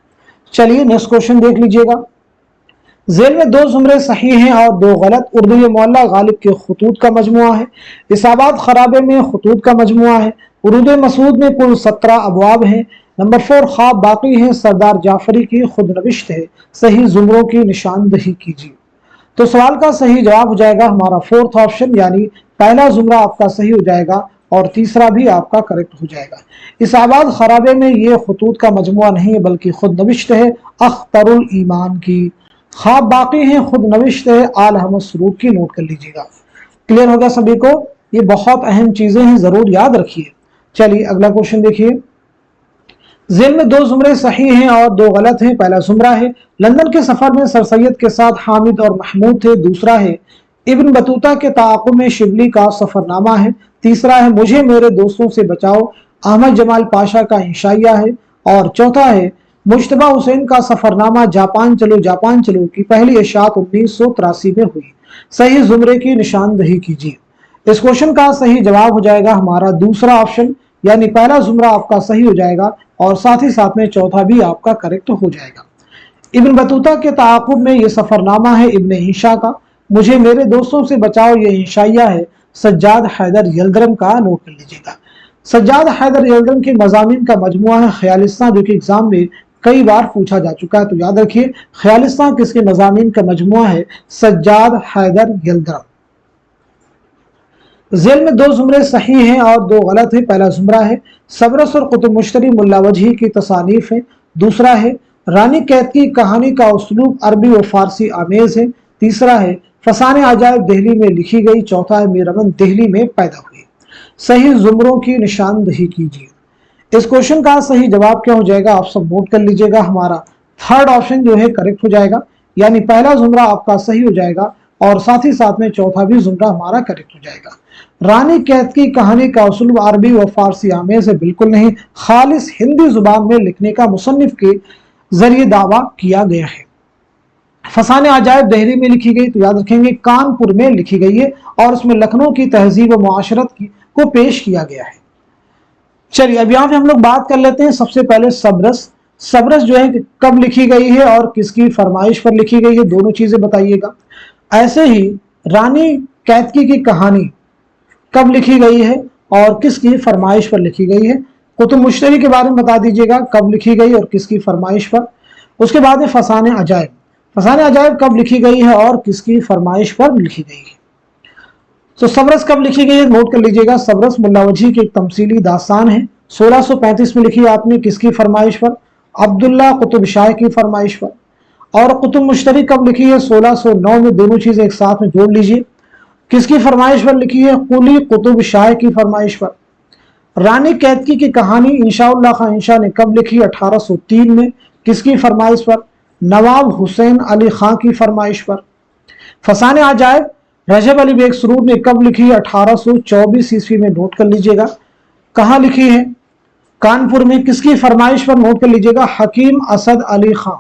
A: चलिए नेक्स्ट क्वेश्चन देख लीजिएगा। जेल में 2 जुमरे सही हैं और 2 गलत। उर्दू मौला गालिब के खुतूत का मजमुआ है। इसाबात खराबे में खुतूत का मजमुआ है। उर्दू मसूद में कुल 17 अबवाब हैं। नंबर 4 ख्वाब बाकी हैं, सरदार जाफरी की खुद नविश्त है। सही जुमरों की निशानदही कीजिए। तो सवाल का सही जवाब हो जाएगा हमारा फोर्थ ऑप्शन, यानी पहला जुमरा आपका सही हो जाएगा और तीसरा भी आपका करेक्ट हो जाएगा। इसाबात खराबे में ये खुतूत का मजमुआ नहीं है बल्कि खुद नविश्त है अख्तरुल ईमान की। ख्वाब बाकी हैं, खुद नविश्त है आल अहमद सरूर की। नोट कर लीजिएगा। क्लियर हो गया सभी को? ये बहुत अहम चीजें हैं, जरूर याद रखिए। चलिए अगला क्वेश्चन देखिए। जेल में 2 जुमरे सही हैं और 2 गलत हैं। पहला जुमरा है लंदन के सफर में सर सैयद के साथ हामिद और महमूद थे। दूसरा है इब्न बतूता के ताक़ुब में शिबली का सफरनामा है। तीसरा है मुझे मेरे दोस्तों से बचाओ, अहमद जमाल पाशा का इंशाइया है। और चौथा है मुश्तबा हुसैन का सफरनामा जापान चलो की पहली इशाअत 1983 में हुई। सही जुमरे की निशानदही कीजिए। इस क्वेश्चन का सही जवाब हो जाएगा हमारा दूसरा ऑप्शन, यानी पहला जुमरा आपका सही हो जाएगा और साथ ही साथ में चौथा भी आपका करेक्ट हो जाएगा। इब्न बतूता के ताक़ुब में ये सफरनामा है इब्न ईशा का। मुझे मेरे दोस्तों से बचाओ ये इंशाइया है सज्जाद हैदर यल्दरम का। नोट कर लीजिएगा। सज्जाद हैदर यल्दरम के मज़ामीन का मजमुआ है ख्यालिस्तां, जो कि एग्जाम में कई बार पूछा जा चुका है। तो याद रखिए ख्यालिस्तां किसके मज़ामीन का मजमुआ है? सज्जाद हैदर यल्दरम। जेल में 2 जुमरे सही हैं और 2 गलत हैं। पहला जुमरा है सबरस और कुतुब मुश्तरी मुल्ला वजही की तसानीफ है। दूसरा है रानी कैद की कहानी का उसलूब अरबी व फारसी आमेज है। तीसरा है फसाने अजायब दिल्ली में लिखी गई। चौथा है मीरामन दिल्ली में पैदा हुई। सही जुमरों की निशानदही कीजिए। इस क्वेश्चन का सही जवाब क्या हो जाएगा? आप सब नोट कर लीजिएगा। हमारा थर्ड ऑप्शन जो है करेक्ट हो जाएगा, यानी पहला जुमरा आपका सही हो जाएगा और साथ ही साथ में चौथा भी जुमरा हमारा करेक्ट हो जाएगा। रानी कैद की कहानी का उसूल अरबी व फारसी आमेज है, बिल्कुल नहीं, खालिस हिंदी जुबान में लिखने का मुसन्निफ के जरिए दावा किया गया है। फसाने अजायब दिल्ली में लिखी गई, तो याद रखेंगे कानपुर में लिखी गई है और इसमें लखनऊ की तहजीब व मुआशरत को पेश किया गया है। चलिए अब यहाँ पे हम लोग बात कर लेते हैं सबसे पहले सबरस। सबरस जो है कब लिखी गई है और किसकी फरमाइश पर लिखी गई है, दोनों चीजें बताइएगा। ऐसे ही रानी कैदकी की कहानी कब लिखी गई है और किसकी फरमाइश पर लिखी गई है। कुतुब मुश्तरी के बारे में बता दीजिएगा कब लिखी गई और किसकी फरमाइश पर। उसके बाद है फसाने अजायब। फसाने अजायब कब लिखी गई है और किसकी फरमाइश पर लिखी गई है। तो सबरस कब लिखी गई है, नोट कर लीजिएगा। सबरस मुल्ला वजही की एक तमसीली दास्तान है। 1635 में लिखी आपने, किसकी फरमाइश पर? अब्दुल्ला कुतुब शाह की फरमाइश पर। और कुतुब मुश्तरी कब लिखी है? 1609 में। दोनों चीजें एक साथ में जोड़ लीजिए। किसकी फरमाइश पर लिखी है? कुली कुतुब शाह की फरमाइश पर। रानी कैदकी की कहानी इंशाउल्लाह खान इंशा ने कब लिखी? 1803 में। किसकी फरमाइश पर? नवाब हुसैन अली खां की फरमाइश पर। फसाने अजायब रजब अली बेग सरूर ने कब लिखी? 1824 ईस्वी में। नोट कर लीजिएगा। कहाँ लिखी है? कानपुर में। किसकी फरमाइश पर? नोट कर लीजिएगा। हकीम असद अली खां।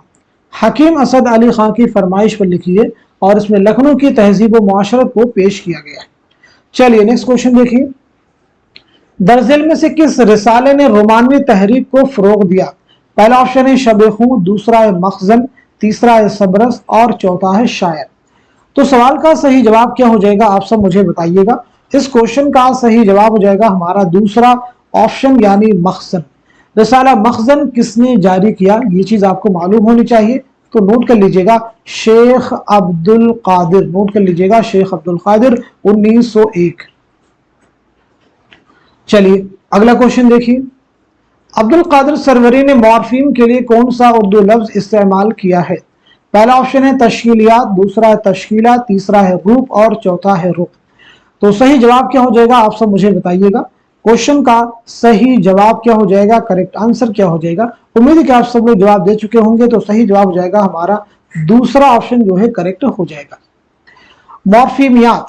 A: हकीम असद अली खां की फरमाइश पर लिखी है और इसमें लखनऊ की तहजीब व मुआशरत को पेश किया गया है। चलिए नेक्स्ट क्वेश्चन देखिए, दरअसल में से किस रिसाले ने रोमानवी तहरीक को फरोग दिया? पहला ऑप्शन है शब खूं, दूसरा है मखजन, तीसरा है सबरस और चौथा है शायर। तो सवाल का सही जवाब क्या हो जाएगा आप सब मुझे बताइएगा। इस क्वेश्चन का सही जवाब हो जाएगा हमारा दूसरा ऑप्शन यानी मखजन। रिसाला मखजन किसने जारी किया, ये चीज आपको मालूम होनी चाहिए, तो नोट कर लीजिएगा शेख अब्दुल कादिर, नोट कर लीजिएगा शेख अब्दुल कादिर 1901। चलिए अगला क्वेश्चन देखिए, अब्दुल कादिर सरवरी ने मॉर्फीम के लिए कौन सा उर्दू लफ्ज इस्तेमाल किया है? पहला ऑप्शन है तश्कीलियात, दूसरा है तश्कीला, तीसरा है रूप और चौथा है रुख। तो सही जवाब क्या हो जाएगा आप सब मुझे बताइएगा। क्वेश्चन का सही जवाब क्या हो जाएगा, करेक्ट आंसर क्या हो जाएगा? उम्मीद है कि आप सब लोग जवाब दे चुके होंगे, तो सही जवाब हो जाएगा हमारा दूसरा ऑप्शन जो है करेक्ट हो जाएगा। मॉर्फीमियात,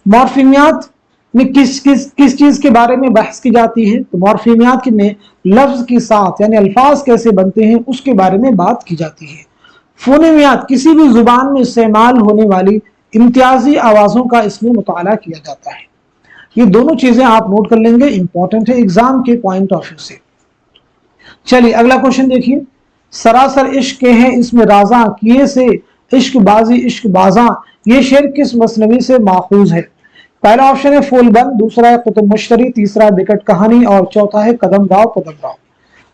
A: मॉर्फीमियात में किस चीज के बारे में बहस की जाती है? तो मॉर्फीमियात में लफ्ज की साथ यानी अल्फाज कैसे बनते हैं उसके बारे में बात की जाती है। फोनेमियात किसी भी जुबान में इस्तेमाल होने वाली इम्तियाजी आवाजों का इसमें मुताला किया जाता है। ये दोनों चीजें आप नोट कर लेंगे, इंपॉर्टेंट है एग्जाम के पॉइंट ऑफ व्यू से। चलिए अगला क्वेश्चन देखिए, सरासर इश्क के हैं इसमें राजा किए से इश्क बाजी इश्क बाजा, ये शेर किस मसनवी से माखूज है? पहला ऑप्शन है फूलबंद, दूसरा है कुतुब मुश्तरी, तीसरा बिकट कहानी और चौथा है कदम राव कदम राव।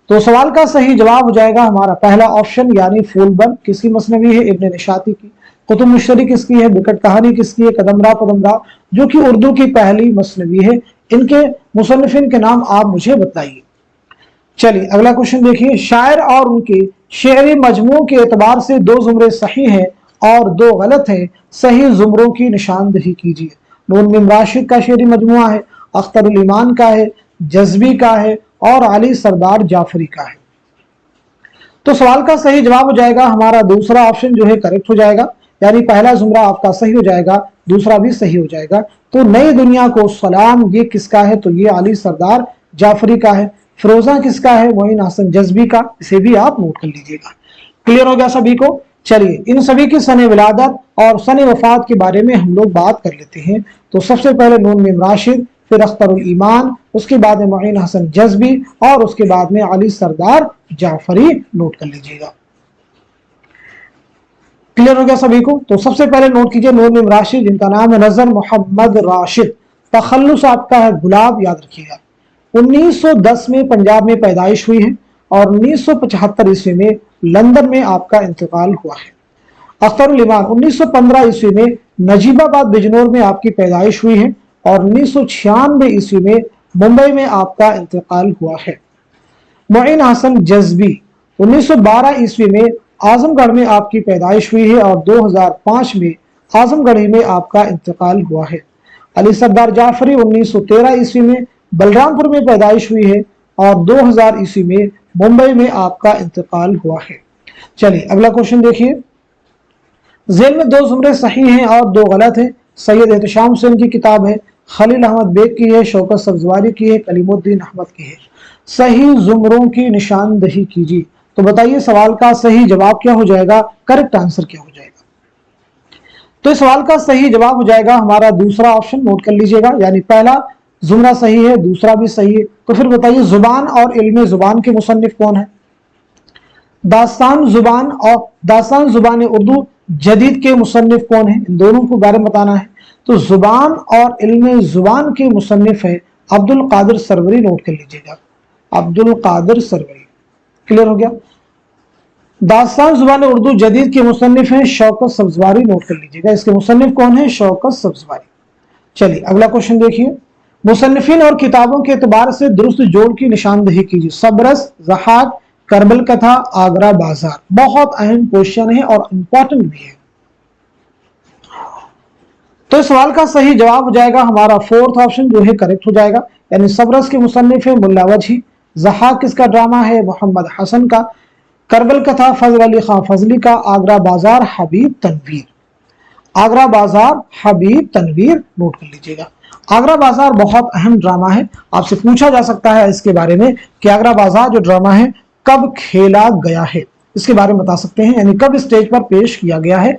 A: तो सवाल का सही जवाब हो जाएगा हमारा पहला ऑप्शन यानी फूलबंद किसकी मसनवी है? इब्न निशाती की। कुतुब मुश्तरी किसकी है? बिकट कहानी किसकी है? कदम राव जो कि उर्दू की पहली मसनवी है। इनके मुसन्निफिन के नाम आप मुझे बताइए। चलिए अगला क्वेश्चन देखिए, शायर और उनके शेरी मजमू के एतबार से दो जुमरे सही हैं और दो गलत हैं, सही जुमरों की निशानदही कीजिए। नून मिम राशिद का शेरी मजमुआ है, अख्तरुल ईमान का है, जज्बी का है और अली सरदार जाफरी का है। तो सवाल का सही जवाब हो जाएगा हमारा दूसरा ऑप्शन जो है करेक्ट हो जाएगा, यानी पहला जुमरा आपका सही हो जाएगा, दूसरा भी सही हो जाएगा। तो नई दुनिया को सलाम ये किसका है? तो ये अली सरदार जाफरी का है। फिरोजा किसका है? मोइन हसन जज्बी का, इसे भी आप नोट कर लीजिएगा। क्लियर हो गया सभी को? चलिए इन सभी की सने विलादत और सने वफात के बारे में हम लोग बात कर लेते हैं। तो सबसे पहले नून मिम राशिद, फिर अख्तरुल ईमान, उसके बाद में मोइन हसन जज्बी और उसके बाद में अली सरदार जाफरी, नोट कर लीजिएगा। क्लियर हो गया सभी को? तो सबसे पहले नोट कीजिए नून मिम राशिद, जिनका नाम है नजर मोहम्मद राशिद, तखल्लुस आपका है गुलाब, याद रखिएगा। 1910 में पंजाब में पैदाइश हुई है और 1975 ईस्वी में लंदन में आपका इंतकाल हुआ है। अख्तरुल ईमान 1915 ईस्वी में नजीबाबाद बिजनौर में आपकी पैदाइश हुई है और 1996 ईस्वी में मुंबई में आपका इंतकाल हुआ है। मोइन हसन जज्बी 1912 ईस्वी में आजमगढ़ में आपकी पैदाइश हुई है और 2005 में आजमगढ़ ही में आपका इंतकाल हुआ है। अली सरदार जाफरी 1913 ईस्वी में बलरामपुर में पैदाइश हुई है और 2000 ईस्वी में मुंबई में आपका इंतकाल हुआ है। चलिए अगला क्वेश्चन देखिए, जेल में दो जुमरे सही हैं और दो गलत हैं। सैयद एहतशाम हुसैन की किताब है, खलील अहमद बेग की है, शौकत सब्जवारी की है, कलीमुद्दीन अहमद की है। सही जुमरों की निशानदही कीजिए। तो बताइए सवाल का सही जवाब क्या हो जाएगा, करेक्ट आंसर क्या हो जाएगा? तो इस सवाल का सही जवाब हो जाएगा हमारा दूसरा ऑप्शन, नोट कर लीजिएगा, यानी पहला जुमरा सही है, दूसरा भी सही है। तो फिर बताइए जुबान और इल्म जुबान के मुसन्निफ कौन है? दास्तान जुबान और दास्तान जुबान उर्दू जदीद के मुसन्निफ कौन है? इन दोनों को बारे में बताना है। तो जुबान और इल्म जुबान के मुसन्निफ है अब्दुल कादिर सरवरी, नोट कर लीजिएगा, अब्दुल कादिर सरवरी। क्लियर हो गया? दास्तान जुबान उर्दू जदीद के मुसन्निफ हैं शौकत सब्जवारी, नोट कर लीजिएगा, इसके मुसन्निफ कौन है? शौकत सब्जवारी। चलिए अगला क्वेश्चन देखिए, मुसन्निफिन और किताबों के एतबार से दुरुस्त जोड़ की निशानदही कीजिए। सबरस, ज़हाक, करबल कथा, आगरा बाजार। बहुत अहम क्वेश्चन है और इंपॉर्टेंट भी है। तो इस सवाल का सही जवाब हो जाएगा हमारा फोर्थ ऑप्शन जो है करेक्ट हो जाएगा, यानी सबरस के मुसन्निफ है मुल्ला वजही, ज़हाक किसका ड्रामा है? मोहम्मद हसन का, करबल कथा फजल अली खां फजली का, आगरा बाजार हबीब तनवीर, आगरा बाजार हबीब तनवीर, नोट कर लीजिएगा। आगरा बाजार बहुत अहम ड्रामा है, आपसे पूछा जा सकता है इसके बारे में कि आगरा बाजार जो ड्रामा है कब खेला गया है, इसके बारे में बता सकते हैं, यानी कब स्टेज पर पेश किया गया है।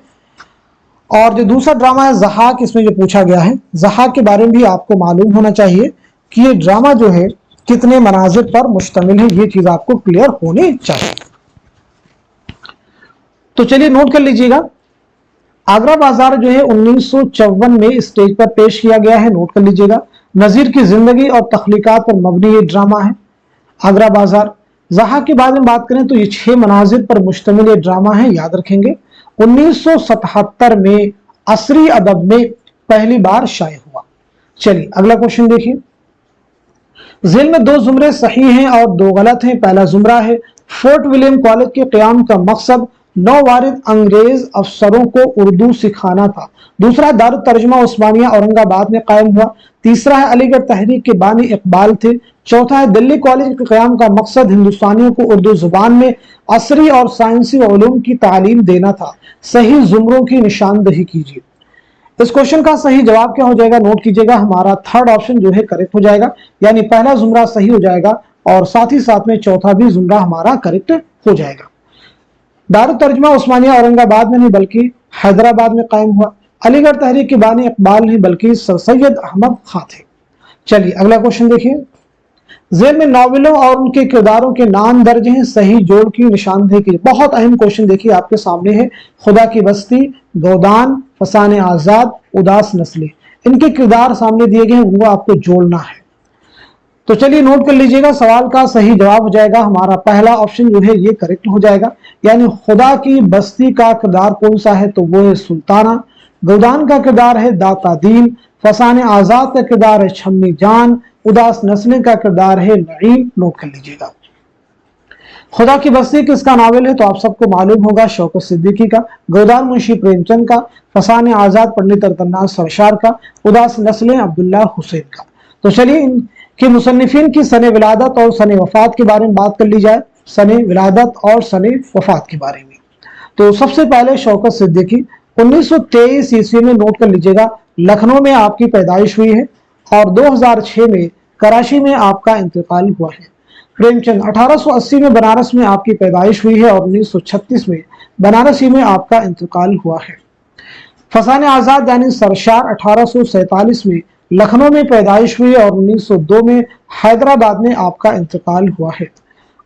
A: और जो दूसरा ड्रामा है ज़हाक, इसमें जो पूछा गया है ज़हाक के बारे में भी आपको मालूम होना चाहिए कि ये ड्रामा जो है कितने मनाजिर पर मुश्तमिल है, ये चीज आपको क्लियर होनी चाहिए। तो चलिए नोट कर लीजिएगा, आगरा बाजार जो है 1954 में स्टेज पर पेश किया गया है, नोट कर लीजिएगा। नजीर की जिंदगी और तख्लीकात पर मबनी ये ड्रामा है आगरा बाजार। ज़हाक के बारे में बात करें तो ये 6 मनाजिर पर मुश्तमिल ये ड्रामा है, याद रखेंगे। 1977 में असरी अदब में पहली बार शाये हुआ। चलिए अगला क्वेश्चन देखिए, ज़ेल में 2 जुमरे सही हैं और 2 गलत हैं। पहला जुमरा है फोर्ट विलियम कॉलेज के क़याम का मकसद नौवारिद अंग्रेज अफसरों को उर्दू सिखाना था। दूसरा दारुल तर्जुमा उस्मानिया औरंगाबाद में कायम हुआ। तीसरा है अलीगढ़ तहरीक के बानी इकबाल थे। चौथा है दिल्ली कॉलेज के क़याम का मकसद हिंदुस्तानियों को उर्दू जुबान में असरी और साइंसी उलूम की तालीम देना था। सही जुमरों की निशानदही कीजिए। इस क्वेश्चन का सही जवाब क्या हो जाएगा, नोट कीजिएगा, हमारा थर्ड ऑप्शन जो है करेक्ट हो जाएगा, यानी पहला जुमरा सही हो जाएगा और साथ ही साथ में चौथा भी जुमरा हमारा करेक्ट हो जाएगा। दारुल तर्जुमा उस्मानिया औरंगाबाद में नहीं बल्कि हैदराबाद में कायम हुआ। अलीगढ़ तहरीक के बानी इकबाल नहीं बल्कि सर सैयद अहमद खां थे। चलिए अगला क्वेश्चन देखिए, ज़ेल में नॉवेलों और उनके किरदारों के नाम दर्ज हैं, सही जोड़ की निशानदेही कीजिए। बहुत अहम क्वेश्चन देखिए आपके सामने है, खुदा की बस्ती, गोदान, फसाने आजाद, उदास नस्ली, इनके किरदार सामने दिए गए हैं, उनको आपको जोड़ना है। तो चलिए नोट कर लीजिएगा, सवाल का सही जवाब हो जाएगा हमारा पहला ऑप्शन जो है ये करेक्ट हो जाएगा, यानी खुदा की बस्ती का किरदार कौन सा है, तो वो है सुल्ताना। गोदान का किरदार है दाता दीन। फसाने आजाद का किरदार है छम्मी जान। उदास नस्ली का किरदार है नईम। नोट कर लीजिएगा। खुदा की बस्ती किसका नावल है, तो आप सबको मालूम होगा शौकत सिद्दीकी का। गोदान मुंशी प्रेमचंद का। फसाने आजाद पंडित रतननाथ सरशार का। उदास नस्लें अब्दुल्ला हुसैन का। तो चलिए इनके मुसन्निफिन की सने विलादत और सने वफात के बारे में बात कर ली जाए, सने विलादत और सने वफात के बारे में। तो सबसे पहले शौकत सिद्दीकी 1923 ईस्वी में, नोट कर लीजिएगा, लखनऊ में आपकी पैदाइश हुई है और 2006 में कराची में आपका इंतकाल हुआ है। प्रेमचंद 1880 में बनारस में आपकी पैदाइश हुई है और 1936 में बनारसी में आपका इंतकाल हुआ है। फसाने आजाद यानी सरशार 1847 में लखनऊ में पैदाइश हुई है और 1902 में हैदराबाद में आपका इंतकाल हुआ है।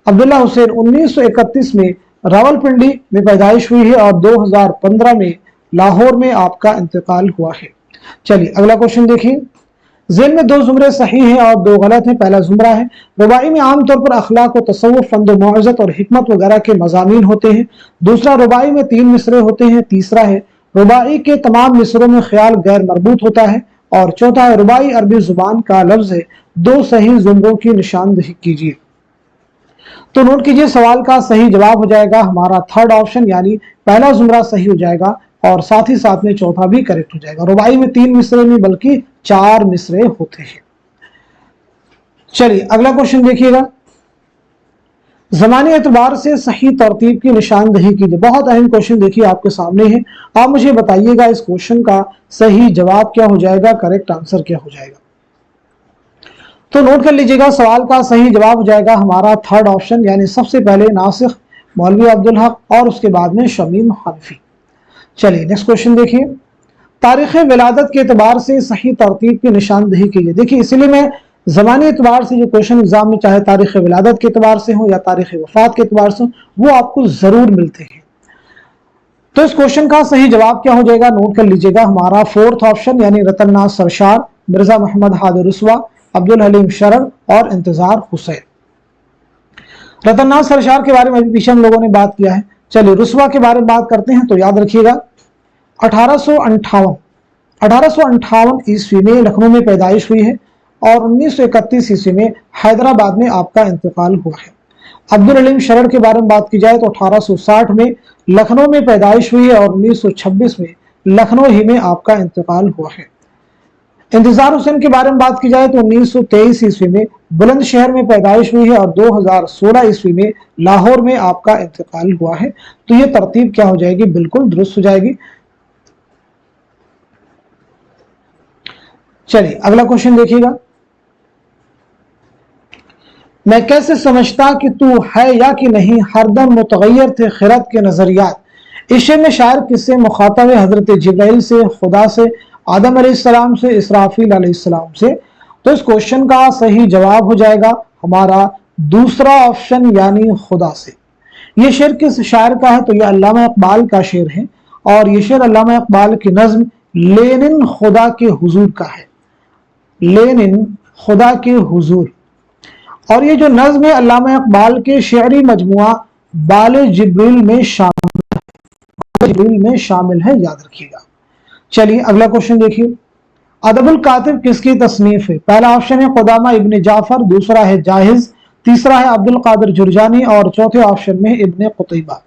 A: अब्दुल्ला हुसैन 1931 में रावलपिंडी में पैदाइश हुई है और 2015 में लाहौर में आपका इंतकाल हुआ है। चलिए अगला क्वेश्चन देखिए, ज़ेल में 2 जुमरे सही हैं और 2 गलत हैं। पहला जुमरा है रुबाई में आमतौर पर अखलाक व तसव्वुफ, फंद व मौइज़त और हिकमत वगैरह के मज़ामीन होते हैं। दूसरा, रुबाई में 3 मिसरे होते हैं। तीसरा है रुबाई के तमाम मिसरों में ख्याल गैर मरबूत होता है। और चौथा है रुबाई अरबी जुबान का लफ्ज है। 2 सही जुमरों की निशानदही कीजिए। तो नोट कीजिए, सवाल का सही जवाब हो जाएगा हमारा थर्ड ऑप्शन, यानी पहला जुमरा सही हो जाएगा और साथ ही साथ में चौथा भी करेक्ट हो जाएगा। रुबाई में 3 मिसरे नहीं बल्कि 4 मिसरे होते हैं। चलिए अगला क्वेश्चन देखिएगा, ज़मानी एतबार से सही तरतीब की निशानदही कीजिए। बहुत अहम क्वेश्चन देखिए आपके सामने है, आप मुझे बताइएगा इस क्वेश्चन का सही जवाब क्या हो जाएगा, करेक्ट आंसर क्या हो जाएगा। तो नोट कर लीजिएगा, सवाल का सही जवाब हो जाएगा हमारा थर्ड ऑप्शन, यानी सबसे पहले नासिख मौलवी अब्दुल हक और उसके बाद में शमीम हनफी। चलिए नेक्स्ट क्वेश्चन देखिए, तारीख़ विलादत के एतबार से सही तरतीब की निशानदही कीजिए। देखिए इसलिए मैं ज़मानी एतबार से जो क्वेश्चन एग्जाम में चाहे तारीख़ विलादत के एतबार से हो या तारीख़ वफात के एतबार से हो, वो आपको ज़रूर मिलते हैं। तो इस क्वेश्चन का सही जवाब क्या हो जाएगा, नोट कर लीजिएगा, हमारा फोर्थ ऑप्शन, यानी रतननाथ सरशार, मिर्जा मोहम्मद हादी रुस्वा, अब्दुल हलीम शरण और इंतजार हुसैन। रतननाथ सरशार के बारे में अभी पीछे हम लोगों ने बात किया है। चलिए रुस्वा के बारे में बात करते हैं। तो याद रखिएगा 1858 ईस्वी में लखनऊ में पैदाइश हुई है और 1931 ईस्वी में हैदराबाद में आपका इंतकाल हुआ है। अब्दुल हलीम शरण के बारे में बात की जाए तो 1860 में लखनऊ में पैदाइश हुई है और 1926 में लखनऊ ही में आपका इंतकाल हुआ है। इंतजार हुसैन के बारे में बात की जाए तो 1923 ईस्वी में बुलंदशहर में पैदाइश हुई है और 2016 ईस्वी में लाहौर में आपका इंतकाल हुआ है। तो ये तरतीब क्या हो जाएगी, बिल्कुल दुरुस्त हो जाएगी। चलिए अगला क्वेश्चन देखिएगा, मैं कैसे समझता कि तू है या कि नहीं, हरदम मुतगय्यर थे खिरत के नजरियात। इस शेर में शायर किससे मुखातब है? हजरत जिब्राइल से, खुदा से, आदम अलैहिस्सलाम से, इसराफील अलैहिस्सलाम से। तो इस क्वेश्चन का सही जवाब हो जाएगा हमारा दूसरा ऑप्शन यानी खुदा से। ये शेर किस शायर का है? तो ये अल्लामा इकबाल का शेर है और ये शेर अल्लामा इकबाल की नज्म लेनिन खुदा के हुजूर का है। लेनिन खुदा के हुजूर। और ये जो नज्म है अल्लामा इकबाल के शेरी मजमुआ बाले जिब्रील में शामिल है, याद रखिएगा। चलिए अगला क्वेश्चन देखिए, अदबुल कातिब किसकी तसनीफ है? पहला ऑप्शन है कुदामा इब्न जाफर, दूसरा है जाहिज, तीसरा है अब्दुल कादिर जुरजानी और चौथे ऑप्शन में इब्न कुतैबा।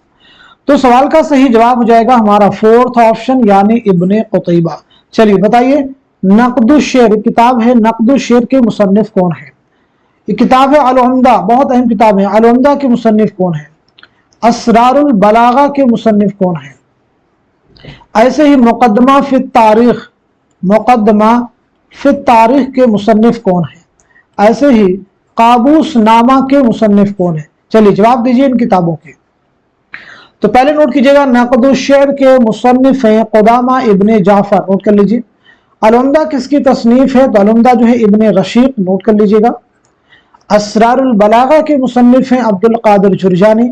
A: तो सवाल का सही जवाब हो जाएगा हमारा फोर्थ ऑप्शन यानी इब्न कुतैबा। चलिए बताइए, नक़दुश शेर किताब है, नक़दुश शेर के मुसन्निफ कौन है? ये किताब है अल-उम्दा, बहुत अहम किताब है। अल-उम्दा के मुसन्निफ कौन है? असरारुल बलागा के मुसन्निफ कौन है? ऐसे ही मुकद्दमा फित तारीख, मुकद्दमा फित तारीख के मुसन्निफ कौन है? ऐसे ही काबूस नामा के मुसन्निफ कौन है? चलिए जवाब दीजिए इन किताबों के। तो पहले नोट कीजिएगा, नक़दुश शेर के मुसन्निफ हैं कुदामा इब्न जाफर, नोट कर लीजिए। अल-उम्दा किसकी तसनीफ है? तो अल-उम्दा जो है इब्न रशीद, नोट कर लीजिएगा। असरारुल बलागा के मुसन्निफ हैं अब्दुल कादिर जुरजानी।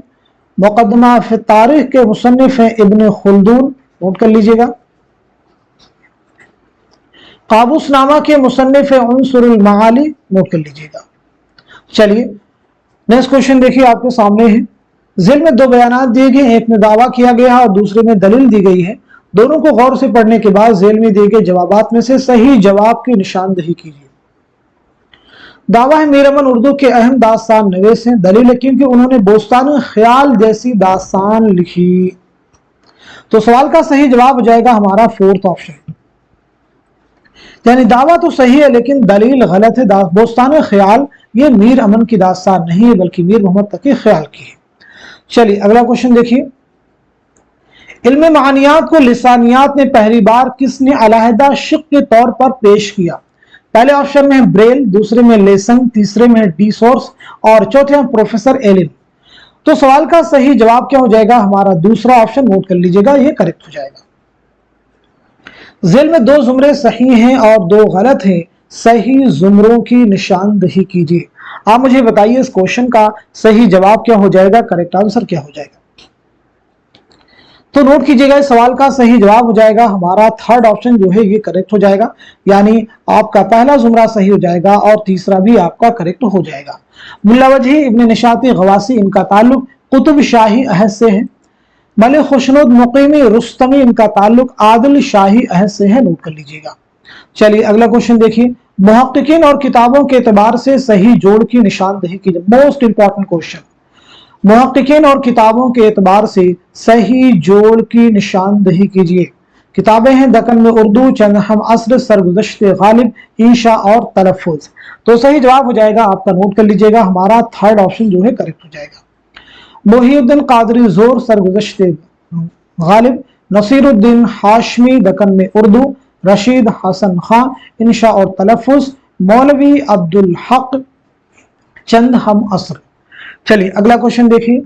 A: मुकद्दमा फित तारीख के मुसन्निफ हैं इब्न खुल्दून, नोट कर लीजिएगा। काबूसनामा के मुसन्निफ है उनसुरुल मआली, नोट कर लीजिएगा। चलिए नेक्स्ट क्वेश्चन देखिए आपके सामने है। ज़िल में दो बयानात दिए गए, एक में दावा किया गया है और दूसरे में दलील दी गई है। दोनों को गौर से पढ़ने के बाद ज़ेल में दिए गए जवाबात में से सही जवाब की निशानदही कीजिए। दावा है मीर अमन उर्दू के अहम दास्तान नवीस हैं। दलील है क्योंकि उन्होंने बोस्तान ख्याल जैसी दास्तान लिखी। तो सवाल का सही जवाब हो जाएगा हमारा फोर्थ ऑप्शन, यानी दावा तो सही है लेकिन दलील गलत है। बोस्तान ख्याल ये मीर अमन की दास्तान नहीं है बल्कि मीर मोहम्मद तकी ख्याल की है। चलिए अगला क्वेश्चन देखिए, इल्म मानियात को लिसानियात में पहली बार किसने अलहदा शिक के तौर पर पेश किया? पहले ऑप्शन में ब्रेल, दूसरे में लेसन, तीसरे में डी सोर्स और चौथे में प्रोफेसर एलिन। तो सवाल का सही जवाब क्या हो जाएगा? हमारा दूसरा ऑप्शन, नोट कर लीजिएगा, ये करेक्ट हो जाएगा। ज़िल में दो जुमरे सही हैं और दो गलत हैं, सही जुमरों की निशानदही कीजिए। आप मुझे बताइए इस क्वेश्चन का सही जवाब क्या हो जाएगा, करेक्ट आंसर क्या हो जाएगा? तो नोट कीजिएगा, इस सवाल का सही जवाब हो जाएगा हमारा थर्ड ऑप्शन जो है ये करेक्ट हो जाएगा, यानी आपका पहला जुमरा सही हो जाएगा और तीसरा भी आपका करेक्ट हो जाएगा। मुल्ला वजही इब्न निशाती गवासी, इनका ताल्लुक कुतुब शाही अहद से है। मलिक खुशनुद मुकीमी रुस्तमी, इनका ताल्लुक आदिल शाही अहद से है, नोट कर लीजिएगा। चलिए अगला क्वेश्चन देखिए, मुहक्किकीन और किताबों के एतबार से सही जोड़ की निशानदही कीजिए। मोस्ट इंपॉर्टेंट क्वेश्चन, मुहक्किकीन और किताबों के एतबार से सही जोड़ की निशानदही कीजिए। किताबें हैं दक्कन में उर्दू, चंद हम असर, सरगुज़श्ते गालिब, ईशा और तलफ़ुज़। तो सही जवाब हो जाएगा आपका, नोट कर लीजिएगा, हमारा थर्ड ऑप्शन जो है करेक्ट हो जाएगा। मुहीउद्दीन कादरी जोर, सरगुज़श्ते गालिब, नसीरुद्दीन हाशमी दक्कन में उर्दू, रशीद हसन खां इंशा और तलफ़ुज़, मौलवी अब्दुल हक चंद हम असर। चलिए अगला क्वेश्चन देखिए,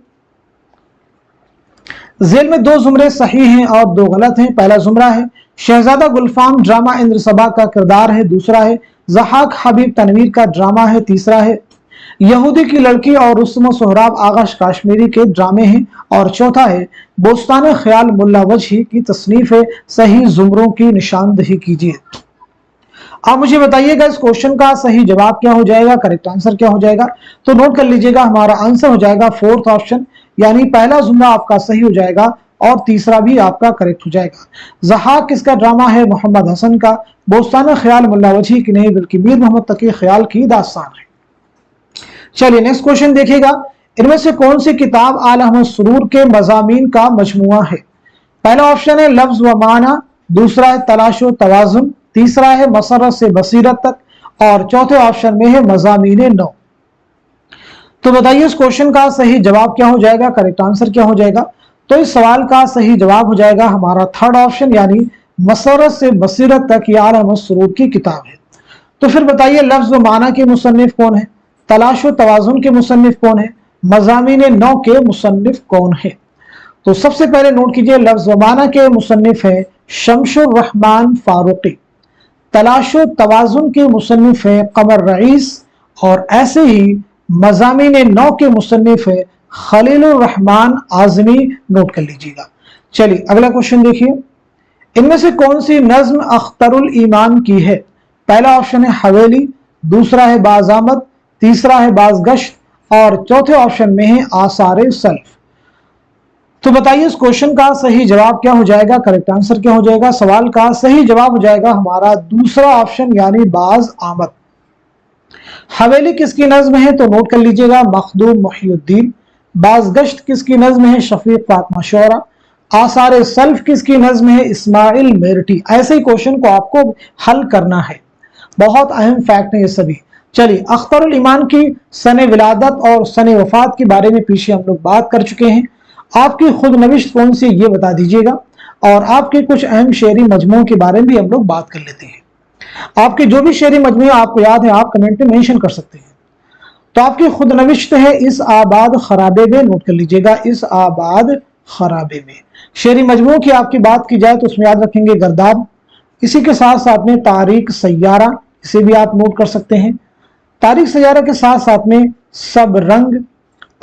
A: ज़ेल में दो जुमरे सही हैं और दो गलत हैं। पहला जुमरा है शहजादा गुलफाम ड्रामा इंद्र सबा का किरदार है, दूसरा है ज़हाक हबीब तनवीर का ड्रामा है, तीसरा है यहूदी की लड़की और रुस्तम सोहराब आगाश काश्मीरी के ड्रामे हैं और चौथा है बोस्तान ख्याल मुल्ला वजही की तसनीफ है। सही जुमरों की निशानदही कीजिए। आप मुझे बताइएगा इस क्वेश्चन का सही जवाब क्या हो जाएगा, करेक्ट आंसर क्या हो जाएगा? तो नोट कर लीजिएगा, हमारा आंसर हो जाएगा फोर्थ ऑप्शन, यानी पहला जुमरा आपका सही हो जाएगा और तीसरा भी आपका करेक्ट हो जाएगा। ज़हाक किसका ड्रामा है? मोहम्मद हसन का। बोस्तान ख्याल मुल्ला वजही की नहीं बल्कि मीर मोहम्मद तकी ख्याल की दास्तान है। चलिए नेक्स्ट क्वेश्चन देखिएगा, इनमें से कौन सी किताब आला अहमद सुरूर के मज़ामीन का मजमुआ है? पहला ऑप्शन है लफ्ज व माना, दूसरा है तलाशो तवाजुन, तीसरा है मसरत से बसीरत तक और चौथे ऑप्शन में है मज़ामीन नौ। तो बताइए इस क्वेश्चन का सही जवाब क्या हो जाएगा, करेक्ट आंसर क्या हो जाएगा? तो इस सवाल का सही जवाब हो जाएगा हमारा थर्ड ऑप्शन, यानी मसरत से बसीरत तक ये आला अहमद सुरूर की किताब है। तो फिर बताइए लफ्ज व माना के मुसन्निफ कौन है, तलाश व तवाजुन के मुसन्निफ कौन है, मज़ामीन नौ के मुसन्निफ कौन है? तो सबसे पहले नोट कीजिए, लफ्ज व माना के मुसन्निफ है शमशुर रहमान फारूकी, तलाशो तवाजुन के मुसन्निफ है कमर रईस, और ऐसे ही मज़ामीन नौ के मुसन्निफ है खलीलुर रहमान आज़मी। नोट कर लीजिएगा। चलिए अगला क्वेश्चन देखिए, इनमें से कौन सी नज्म अख्तरुल ईमान की है? पहला ऑप्शन है हवेली, दूसरा है बाज़ामद, तीसरा है बाज़गश्त, और चौथे ऑप्शन में है आसारे सल्फ। तो बताइए इस क्वेश्चन का सही जवाब क्या हो जाएगा, करेक्ट आंसर क्या हो जाएगा? सवाल का सही जवाब हो जाएगा हमारा दूसरा ऑप्शन यानी बाज आमद। हवेली किसकी नज्म है? तो नोट कर लीजिएगा, मखदूम मुहिउद्दीन। बाज़गश्त किसकी नज्म है? शफीक फातिमा शौरा। आसारे सल्फ किसकी नज्म है? इस्माइल मेरठी। ऐसे ही क्वेश्चन को आपको हल करना है, बहुत अहम फैक्ट है ये सभी। चलिए अख्तरुल ईमान की सने विलादत और सने वफात के बारे में पीछे हम लोग बात कर चुके हैं। आपकी खुद नविश्त कौन सी ये बता दीजिएगा, और आपके कुछ अहम शेरी मजमूओं के बारे में भी हम लोग बात कर लेते हैं। आपके जो भी शेरी मजमू आपको याद है आप कमेंट में मेंशन कर सकते हैं। तो आपकी खुद नविश्त है इस आबाद खराबे में। नोट कर लीजिएगा, इस आबाद खराबे में। शेरी मजमू की आपकी बात की जाए तो उसमें याद रखेंगे गर्दाब। इसी के साथ साथ में तारीख सैयारा, इसे भी आप नोट कर सकते हैं। तारीख सैयारा के साथ साथ में सब रंग,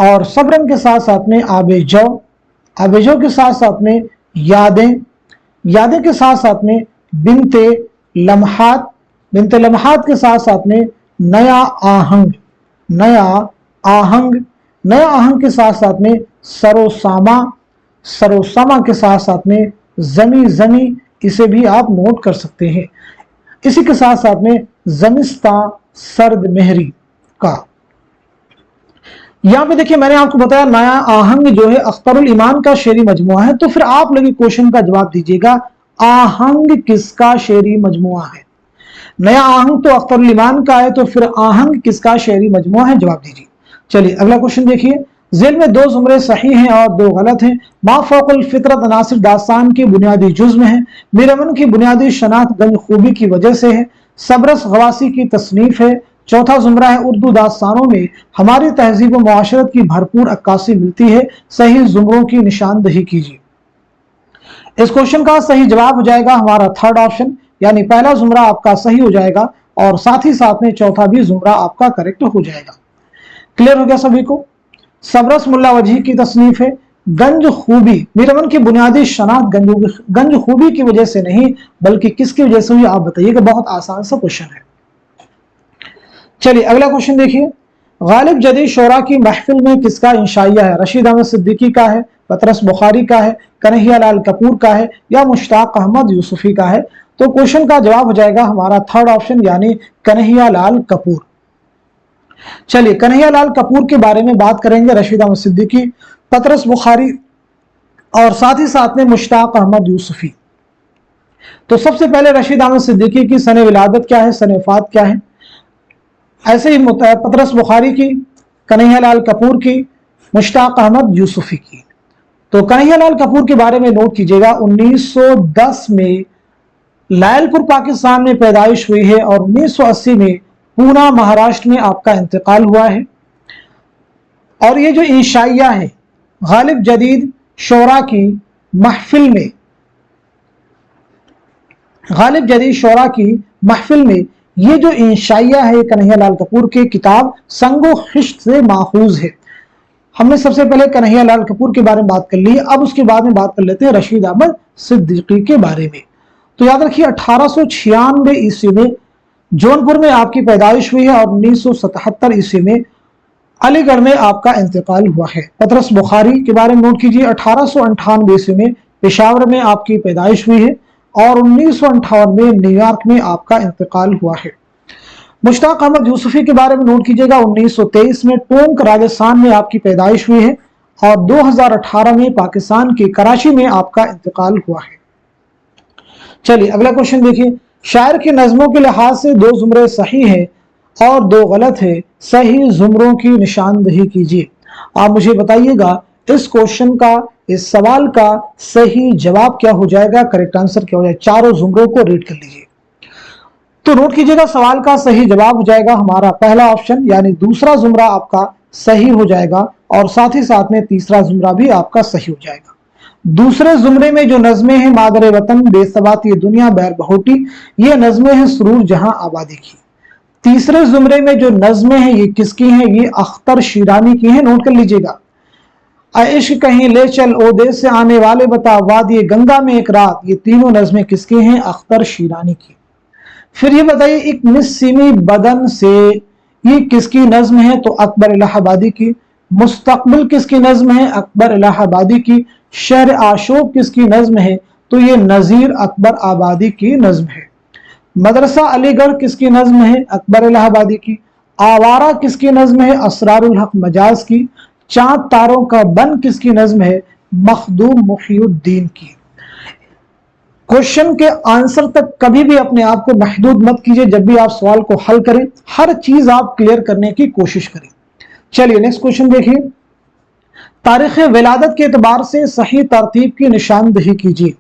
A: और सब रंग के साथ साथ में आबेजो, आबेजो के साथ साथ में यादें, यादें के साथ साथ में बिनते लम्हात, बिनते लम्हात के साथ साथ में नया आहंग, नया आहंग, नया आहंग के साथ साथ में सरोसामा, सरोसामा के साथ साथ में जमी जमी, इसे भी आप नोट कर सकते हैं। इसी के साथ साथ में जमिस्ता सर्द मेहरी का। यहां पे देखिए मैंने आपको बताया नया आहंग जो है अख्तरुल ईमान का शेरी मजमुआ है। तो फिर आप लोग क्वेश्चन का जवाब दीजिएगा, आहंग किसका शेरी मजमुआ है? नया आहंग तो अख्तरुल ईमान का है, तो फिर आहंग किसका शेरी मजमुआ है? जवाब दीजिए। चलिए अगला क्वेश्चन देखिए, जेल में दो जुमरे सही हैं और दो गलत हैं। मा फौकुल फितरत नासिर दास्तान की बुनियादी जुज्म है। मीरमन की बुनियादी शनाख्त गंज खूबी की वजह से है। सबरस गवासी की तसनीफ है। चौथा जुमरा है उर्दू दास्तानों में हमारी तहजीब व मुआशरत की भरपूर अक्कासी मिलती है। सही जुमरों की निशानदही कीजिए। इस क्वेश्चन का सही जवाब हो जाएगा हमारा थर्ड ऑप्शन, यानी पहला जुमरा आपका सही हो जाएगा और साथ ही साथ में चौथा भी जुमरा आपका करेक्ट हो जाएगा। क्लियर हो गया सभी को? सबरस मुल्ला वजही की तसनीफ है। गंज खूबी, मीरमन की बुनियादी शनाख्त गंज खूबी की वजह से नहीं बल्कि किसकी वजह से हुई आप बताइएगा। बहुत आसान सा क्वेश्चन है। चलिए अगला क्वेश्चन देखिए, गालिब जदीद शोरा की महफिल में किसका इंशाइया है? रशीद अहमद सिद्दीकी का है, पतरस बुखारी का है, कन्हैया लाल कपूर का है, या मुश्ताक अहमद यूसुफी का है? तो क्वेश्चन का जवाब हो जाएगा हमारा थर्ड ऑप्शन यानी कन्हैया लाल कपूर। चलिए कन्हैया लाल कपूर के बारे में बात करेंगे। रशीद अहमद सिद्दीकी, पतरस बुखारी और साथ ही साथ में मुश्ताक अहमद यूसुफी। तो सबसे पहले रशीद अहमद सिद्दीकी की सने विलादत क्या है, सने वफात क्या है? ऐसे ही पतरस बुखारी की, कन्हैया लाल कपूर की, मुश्ताक अहमद यूसुफी की। तो कन्हैया लाल कपूर के बारे में नोट कीजिएगा, 1910 में लायलपुर पाकिस्तान में पैदाइश हुई है और 1980 में पूना महाराष्ट्र में आपका इंतकाल हुआ है। और ये जो इंशाइया है गालिब जदीद शोरा की महफिल में, गालिब जदीद शोरा की महफिल में ये जो इंशाइया है कन्हैया लाल कपूर के किताब संगो खिश्त से माखूज है। हमने सबसे पहले कन्हैया लाल कपूर के बारे में बात कर ली, अब उसके बाद में बात कर लेते हैं रशीद अहमद सिद्दीकी के बारे में। तो याद रखिए 1896 ईस्वी में जौनपुर में आपकी पैदाइश हुई है और 1977 ईस्वी में अलीगढ़ में आपका इंतकाल हुआ है। पतरस बुखारी के बारे में नोट कीजिए, 1898 ईस्वी में पेशावर में आपकी पैदाइश हुई है और 1958 में न्यूयॉर्क में आपका इंतकाल हुआ है। मुश्ताक अहमद यूसुफी के बारे में नोट कीजिएगा, 1923 में टोंक राजस्थान में आपकी पैदाइश हुई है और 2018 में पाकिस्तान के कराची में आपका इंतकाल हुआ है। चलिए अगला क्वेश्चन देखिए, शायर की नज़मों के लिहाज से दो जुमरे सही है और दो गलत है। सही जुमरों की निशानदही कीजिए। आप मुझे बताइएगा इस क्वेश्चन का, इस सवाल का सही जवाब क्या हो जाएगा, करेक्ट आंसर क्या हो जाएगा। चारों जुमरों को रीड कर लीजिए। तो नोट कीजिएगा सवाल का सही जवाब हो जाएगा हमारा पहला ऑप्शन यानी दूसरा जुमरा आपका सही हो जाएगा और साथ ही साथ में तीसरा जुमरा भी आपका सही हो जाएगा। दूसरे जुमरे में जो नज़में हैं मादर वतन, बेसवात ये दुनिया, बैर बहुटी, ये नज़में हैं सुरूर जहां आबादी की। तीसरे जुमरे में जो नज़में हैं ये किसकी हैं? ये अख्तर शीरानी की हैं, नोट कर लीजिएगा। इश्क कहीं ले चल, ओ देश से आने वाले बता, वादी गंगा में एक रात, ये तीनों नज़में किसकी हैं? अख्तर शीरानी की। फिर ये बताइए, एक मिस्सिमी बदन से, ये किसकी नज्म है? तो अकबर इलाहाबादी की। मुस्तकबिल किसकी नज्म है? अकबर इलाहाबादी की। शहर आशोक किसकी नज्म है? तो ये नजीर अकबर आबादी की नज्म है। मदरसा अलीगढ़ किसकी नज्म है? अकबर इलाहाबादी की। आवारा किसकी नज्म है? असरारुल हक मजाज की। चांद तारों का बन किसकी नज्म है? मखदूम मुहिउद्दीन की। क्वेश्चन के आंसर तक कभी भी अपने आप को महदूद मत कीजिए। जब भी आप सवाल को हल करें, हर चीज आप क्लियर करने की कोशिश करें। चलिए नेक्स्ट क्वेश्चन देखिए। तारीख विलादत के एतबार से सही तरतीब की निशानदही कीजिए।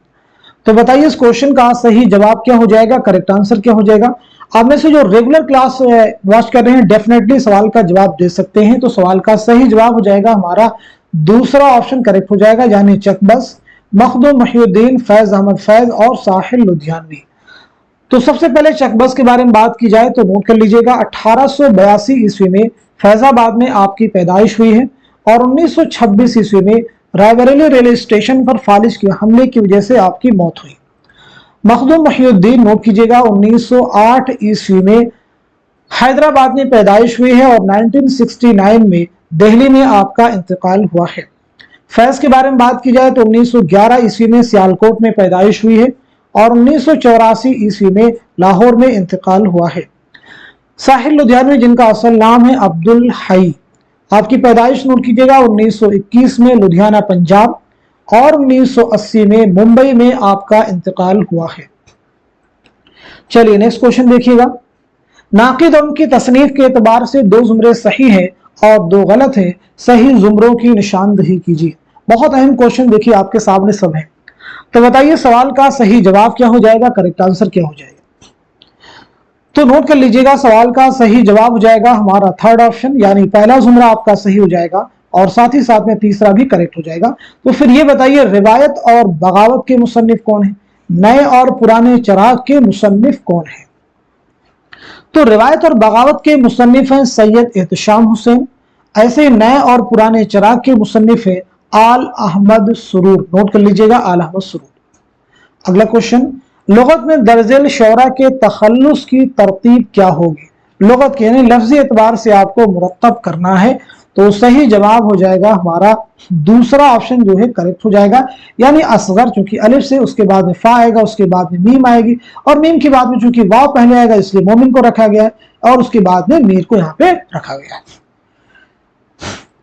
A: तो बताइए इस क्वेश्चन का सही जवाब क्या हो जाएगा, करेक्ट आंसर क्या हो जाएगा। आप में से जो रेगुलर क्लास वॉच कर रहे हैं डेफिनेटली सवाल का जवाब दे सकते हैं। तो सवाल का सही जवाब हो जाएगा हमारा दूसरा ऑप्शन करेक्ट हो जाएगा, यानी चकबस, मखदूम मुहिउद्दीन, फैज अहमद फैज और साहिल लुधियानवी। तो सबसे पहले चकबस के बारे में बात की जाए तो नोट कर लीजिएगा, 1882 ईस्वी में फैजाबाद में आपकी पैदाइश हुई है और 1926 ईस्वी में रायबरेली रेलवे स्टेशन पर फालिज के हमले की वजह से आपकी मौत हुई। मखदूम मुहिउद्दीन नोट कीजिएगा 1908 ईस्वी में हैदराबाद में पैदाइश हुई है और 1969 में दिल्ली में आपका इंतकाल हुआ है। फैज के बारे में बात की जाए तो 1911 ईस्वी में सियालकोट में पैदाइश हुई है और 1984 ईस्वी में लाहौर में इंतकाल हुआ है। साहिल लुधियानवी जिनका असल नाम है अब्दुल हई, आपकी पैदाइश नोट कीजिएगा 1921 में लुधियाना पंजाब और 1980 में मुंबई में आपका इंतकाल हुआ है। चलिए नेक्स्ट क्वेश्चन देखिएगा। नाकिद उनकी तसनीफ के एतबार से दो जुमरे सही है और दो गलत है, सही जुमरों की निशानदही कीजिए। बहुत अहम क्वेश्चन देखिए आपके सामने सब है। तो बताइए सवाल का सही जवाब क्या हो जाएगा, करेक्ट आंसर क्या हो जाएगा। तो नोट कर लीजिएगा, सवाल का सही जवाब हो जाएगा हमारा थर्ड ऑप्शन, यानी पहला जुमरा आपका सही हो जाएगा और साथ ही साथ में तीसरा भी करेक्ट हो जाएगा। तो फिर ये बताइए रिवायत और बगावत के मुसन्निफ कौन है? नए और पुराने चराग के मुसन्निफ कौन है? तो रिवायत और बगावत के मुसन्निफ हैं सैयद एहतशाम हुसैन। ऐसे नए और पुराने चराग के मुसन्निफ है आल अहमद सुरूर। नोट कर लीजिएगा आल अहमद सुरूर। अगला क्वेश्चन, लुगत में दर्जेल शौरा के तखल्लुस की तरतीब क्या होगी? लुगत के यानी लफ्जी एतबार से आपको मुरत्तब करना है। तो सही जवाब हो जाएगा हमारा दूसरा ऑप्शन जो है करेक्ट हो जाएगा, यानी असगर, चूंकि अलिफ से उसके बाद में फा आएगा, उसके बाद में मीम आएगी और मीम के बाद में चूंकि वाव पहले आएगा इसलिए मोमिन को रखा गया है और उसके बाद में मीर को यहाँ पे रखा गया है।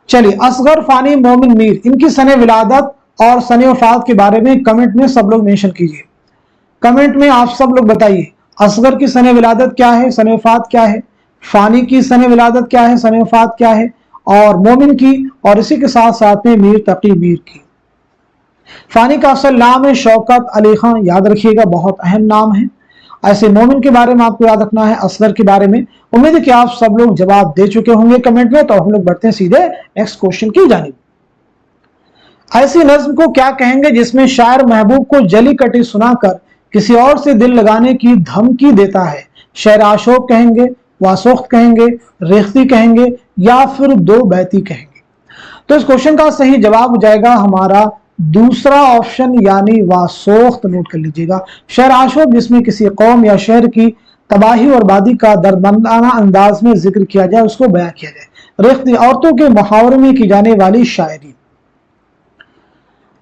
A: चलिए असगर, फानी, मोमिन, मीर, इनकी सने विलादत और सने वफात के बारे में कमेंट में सब लोग मेंशन कीजिए। कमेंट में आप सब लोग बताइए असगर की सने विलादत क्या है, सने वफात क्या है, फानी की सने विलादत क्या है, सने वफात क्या है, और मोमिन की, और इसी के साथ साथ में मीर तकी मीर की। फानी का असल नाम है शौकत अली खान, याद रखिएगा बहुत अहम नाम है। ऐसे मोमिन के बारे में आपको याद रखना है, असगर के बारे में। उम्मीद है कि आप सब लोग जवाब दे चुके होंगे कमेंट में। तो हम लोग बढ़ते हैं सीधे नेक्स्ट क्वेश्चन की जानिब। ऐसी नज्म को क्या कहेंगे जिसमें शायर महबूब को जली कटी सुनाकर किसी और से दिल लगाने की धमकी देता है? शेर आशोक कहेंगे, वासोख्त कहेंगे, रेख्ती कहेंगे या फिर दो बैती कहेंगे? तो इस क्वेश्चन का सही जवाब हो जाएगा हमारा दूसरा ऑप्शन, यानी वासोख्त। नोट कर लीजिएगा, शेर आशोक जिसमें किसी कौम या शहर की तबाही और बादी का दर्दमंदाना अंदाज में जिक्र किया जाए, उसको बयां किया जाए। रेख्ती औरतों के मुहावरे में की जाने वाली शायरी।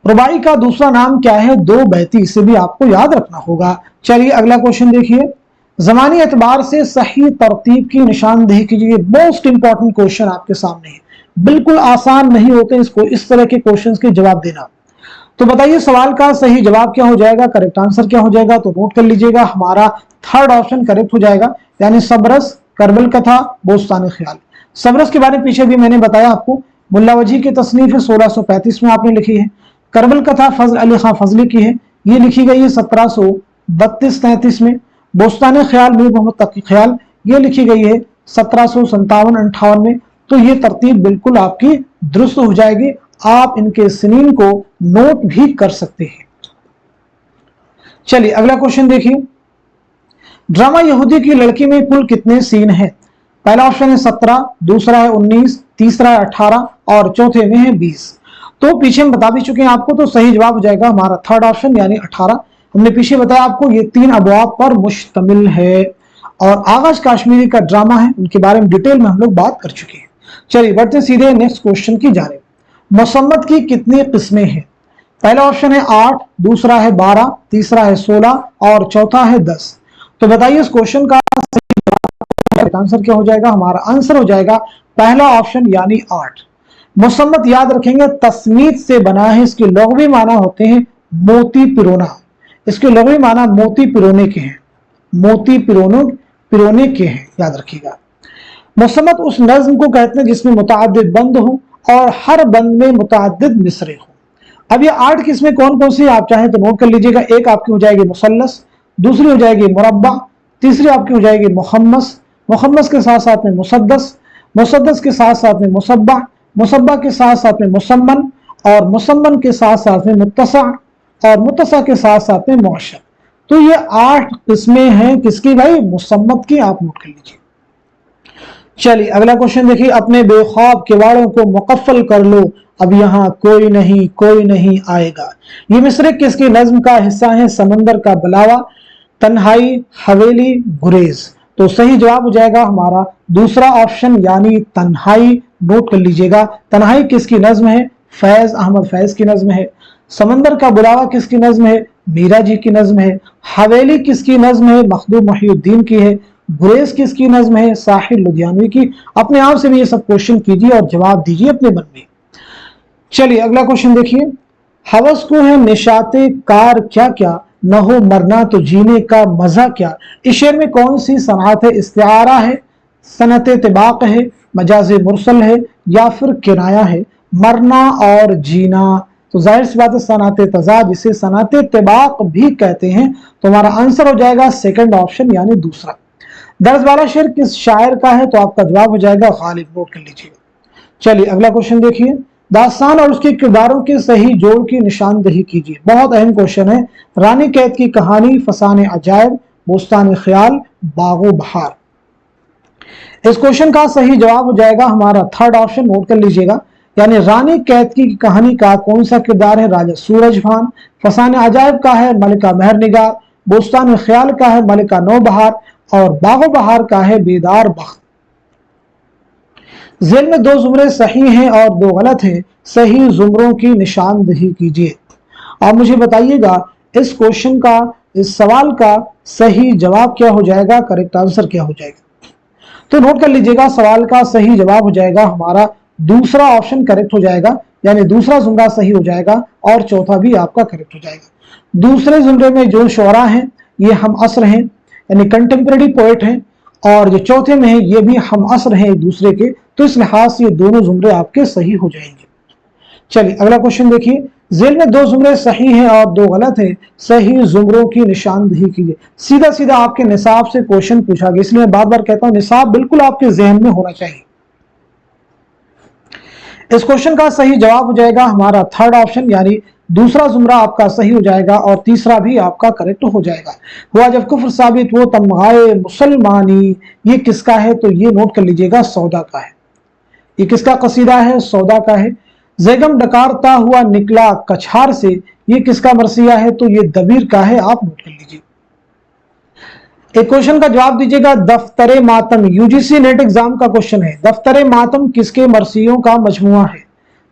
A: रुबाई का दूसरा नाम क्या है? दो बैती, इसे भी आपको याद रखना होगा। चलिए अगला क्वेश्चन देखिए। ज़मानी एतबार से सही तरतीब की निशानदेही कीजिए। मोस्ट इंपॉर्टेंट क्वेश्चन आपके सामने है, बिल्कुल आसान नहीं होते इसको इस तरह के क्वेश्चंस के जवाब देना। तो बताइए सवाल का सही जवाब क्या हो जाएगा, करेक्ट आंसर क्या हो जाएगा? तो नोट कर लीजिएगा, हमारा थर्ड ऑप्शन करेक्ट हो जाएगा, यानी सबरस, करबल कथा, बोस्तान ख्याल। सबरस के बारे में पीछे भी मैंने बताया आपको, मुल्ला वजी की तसनीफ है 1635 में आपने लिखी है। करबल कथा फजल अली खां फजली की है, ये लिखी गई है 1732-33 में। बोस्तान ख्याल मीर मोहम्मद तकी ख्याल, ये लिखी गई है 1757-58 में। तो ये तरतीब बिल्कुल आपकी दुरुस्त हो जाएगी। आप इनके सिनीन को नोट भी कर सकते हैं। चलिए अगला क्वेश्चन देखिए, ड्रामा यहूदी की लड़की में कुल कितने सीन हैं? पहला ऑप्शन है 17, दूसरा है 19, तीसरा है 18 और चौथे में है 20। तो पीछे हम बता भी चुके हैं आपको, तो सही जवाब हो जाएगा हमारा थर्ड ऑप्शन यानी 18। हमने पीछे बताया आपको ये 3 अबवाब पर मुश्तमिल है और आगाज काश्मीरी का ड्रामा है, उनके बारे में डिटेल में हम लोग बात कर चुके हैं। चलिए बढ़ते सीधे नेक्स्ट क्वेश्चन की जानिब। मुसम्मत की कितनी किस्में हैं? पहला ऑप्शन है 8, दूसरा है 12, तीसरा है 16 और चौथा है 10। तो बताइए इस क्वेश्चन का आंसर क्या हो जाएगा? हमारा आंसर हो जाएगा पहला ऑप्शन यानी 8। मुसम्मत याद रखेंगे तस्मीत से बना है, इसके लुग़वी माना होते हैं मोती पिरोना। इसके लुग़वी माना मोती पिरोने के हैं, मोती पिरोने के हैं, याद रखिएगा। मुसम्मत उस नज्म को कहते हैं जिसमें मुतअद्दिद बंद हो और हर बंद में मुतअद्दिद मिसरे हो। अब ये 8 किस्में कौन कौन सी आप चाहें तो नोट कर लीजिएगा। एक आपकी हो जाएगी मुसल्लस, दूसरी हो जाएगी मुरब्बा, तीसरी आपकी हो जाएगी मुखम्मस, मुखम्मस के साथ साथ में मुसद्दस, मुसद्दस के साथ साथ में मुसब्बा, मुसब्बा के साथ साथ में मुसम्मन और मुसम्मन के साथ साथ में मुत्तसा और मुत्तसा के साथ साथ में मुअश्शर। तो ये 8 किस्में हैं किसकी भाई? मुसम्मत की, आप नोट कर लीजिए। चलिए अगला क्वेश्चन देखिए, अपने बेख्वाब किवाड़ों को मुकफ्फल कर लो, अब यहाँ कोई नहीं आएगा। ये मिसरे किसकी नज्म का हिस्सा है? समंदर का बलावा, तन्हाई, हवेली, गुरेज। तो सही जवाब हो जाएगा हमारा दूसरा ऑप्शन यानी तन्हाई। नोट कर लीजिएगा, तन्हाई किसकी नज्म है? फैज अहमद फैज की नज्म है। समंदर का बुलावा किसकी नज्म है? मीरा जी की नज्म है। हवेली किसकी नज्म है? मखदूम मुहिउद्दीन की है। गुरेज किसकी नज्म है? साहिर लुधियानवी की। अपने आप से भी ये सब क्वेश्चन कीजिए और जवाब दीजिए अपने मन में। चलिए अगला क्वेश्चन देखिए, हवस को है निशाते कार क्या क्या, न हो मरना तो जीने का मजा क्या। इस शेर में कौन सी सनअत है? इस्तिआरा है, सनत तिबाक है, मजाज मुरसल है या फिर किराया है? मरना और जीना, तो जाहिर सी बात है सनअत तजाद, जिसे सनअत तिबाक भी कहते हैं। तो हमारा आंसर हो जाएगा सेकंड ऑप्शन यानी दूसरा। दर्ज वाला शेर किस शायर का है? तो आपका जवाब हो जाएगा गालिब। नोट कर लीजिएगा। चलिए अगला क्वेश्चन देखिए, दास्तान और उसके किरदारों के सही जोड़ की निशानदही कीजिए। बहुत अहम क्वेश्चन है। रानी कैद की कहानी, फसाने अजायब, बोस्तान ख्याल, बागो बहार। इस क्वेश्चन का सही जवाब हो जाएगा हमारा थर्ड ऑप्शन। नोट कर लीजिएगा, यानी रानी कैद की कहानी का कौन सा किरदार है? राजा सूरजभान। फसाने अजायब का है मलिका मेहर निगार, बोस्तान ख्याल का है मलिका नौबहार और बागो बहार का है बेदार बख्त। जेल में 2 जुमरे सही हैं और 2 गलत हैं, सही जुमरों की निशानदही कीजिए। आप मुझे बताइएगा इस क्वेश्चन का, इस सवाल का सही जवाब क्या हो जाएगा, करेक्ट आंसर क्या हो जाएगा। तो नोट कर लीजिएगा, सवाल का सही जवाब हो जाएगा हमारा दूसरा ऑप्शन करेक्ट हो जाएगा, यानी दूसरा जुमरा सही हो जाएगा और चौथा भी आपका करेक्ट हो जाएगा। दूसरे जुमरे में जो शोरा हैं ये हम असर हैं, यानी कंटेम्प्रेरी पोएट हैं, और जो चौथे में है ये भी हम असर हैं एक दूसरे के, तो इस लिहाज से ये दोनों जुमरे आपके सही हो जाएंगे। चलिए अगला क्वेश्चन देखिए, जेल में 2 जुमरे सही हैं और 2 गलत हैं, सही जुमरों की निशानदही कीजिए। सीधा सीधा आपके निसाब से क्वेश्चन पूछा गया, इसलिए मैं बार बार कहता हूं निसाब बिल्कुल आपके जहन में होना चाहिए। इस क्वेश्चन का सही जवाब हो जाएगा हमारा थर्ड ऑप्शन, यानी दूसरा जुमरा आपका सही हो जाएगा और तीसरा भी आपका करेक्ट हो जाएगा। हुआ जब कुफ्र साबित वो तमगाए मुसलमानी, ये किसका है? तो ये नोट कर लीजिएगा सौदा का है। ये किसका कसीदा है? सौदा का है। जैगम डकारता हुआ निकला कछार से, ये किसका मरसिया है? तो ये दबीर का है, आप नोट कर लीजिए। एक क्वेश्चन का जवाब दीजिएगा, दफ्तरे मातम, यूजीसी नेट एग्जाम का क्वेश्चन है। दफ्तरे मातम किसके मरसियों का मजमुआ है?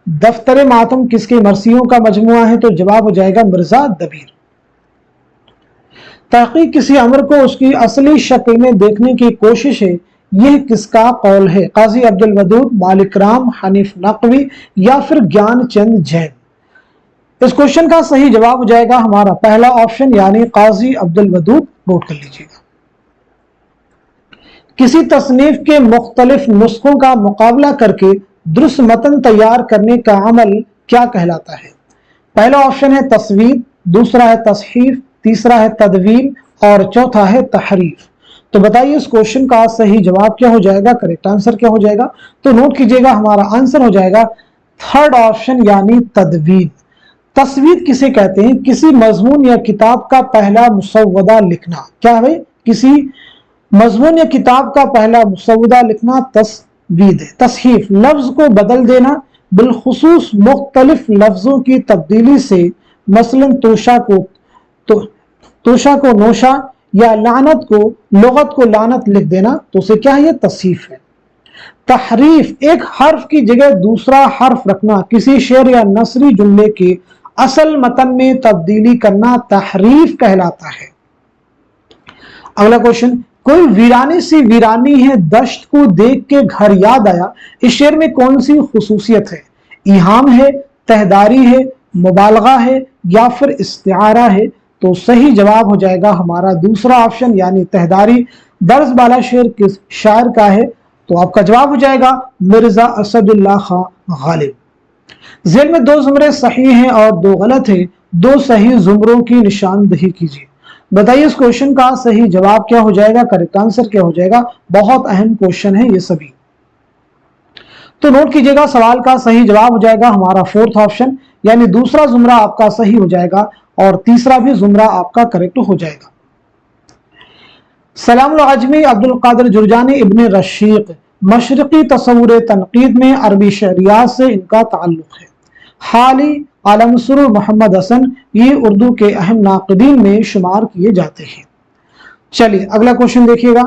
A: दफ्तरे मातम किसके मरसियों का मजमुआ है? तो जवाब हो जाएगा मिर्जा दबीर। तहकीक किसी अमर को उसकी असली शक्ल में देखने की कोशिश है, यह किसका कौल है? काजी अब्दुल वदूद, मालिक राम, हनीफ नकवी या फिर ज्ञान चंद जैन। इस क्वेश्चन का सही जवाब हो जाएगा हमारा पहला ऑप्शन, यानी काजी अब्दुल वदूद। नोट कर लीजिएगा। किसी तसनीफ के मुख्तलिफ नुस्खों का मुकाबला करके दुरुस्त मतन तैयार करने का अमल क्या कहलाता है? पहला ऑप्शन है तस्वीर, दूसरा है तसहीफ, तीसरा है तदवीन और चौथा है तहरीफ। तो बताइए इस क्वेश्चन का सही जवाब क्या हो जाएगा, करेक्ट आंसर क्या हो जाएगा? तो नोट कीजिएगा, हमारा आंसर हो जाएगा थर्ड ऑप्शन यानी तदवीन। तस्वीर किसे कहते हैं? किसी मजमून या किताब का पहला मुसव्वदा लिखना। क्या है भाई? किसी मजमून या किताब का पहला मुसव्वदा लिखना तस्वीर है। तसहीफ लफ्ज को बदल देना, बिलखुसूस मुख्तलिफ लफ्जों की तब्दीली से, मसलन तोशा को नोशा या लानत को लुगत को लानत लिख देना, तो उसे क्या है? ये तसहीफ है। तहरीफ एक हर्फ की जगह दूसरा हर्फ रखना, किसी शेर या नसरी जुमले के असल मतन में तब्दीली करना तहरीफ कहलाता है। अगला क्वेश्चन, कोई वीरानी सी वीरानी है, दश्त को देख के घर याद आया, इस शेर में कौन सी खुसूसियत है? इहाम है, तहदारी है, मुबालगा है या फिर इस्तिआरा है? तो सही जवाब हो जाएगा हमारा दूसरा ऑप्शन यानी तहदारी। दर्ज बाला शेर किस शायर का है? तो आपका जवाब हो जाएगा मिर्जा असदुल्लाह खां गालिब। जेल में 2 जुमरे सही हैं और 2 गलत हैं, 2 सही जुमरों की निशानदही कीजिए। बताइए इस क्वेश्चन का सही जवाब क्या हो जाएगा, करेक्ट आंसर क्या हो जाएगा? बहुत अहम क्वेश्चन है ये सभी, तो नोट कीजिएगा। सवाल का सही जवाब हो जाएगा हमारा 4th ऑप्शन, यानी दूसरा जुमरा आपका सही हो जाएगा और तीसरा भी जुमरा आपका करेक्ट हो जाएगा। सलामुल अजमी अब्दुल कादिर जुरजानी इब्न रशीक, मशरकी तसव्वुर तनकीद में अरबी शरियात से इनका ताल्लुक है। हाली आलम सुरूर मोहम्मद हसन, ये उर्दू के अहम नाक़िदीन में शुमार किए जाते हैं। चलिए अगला क्वेश्चन देखिएगा।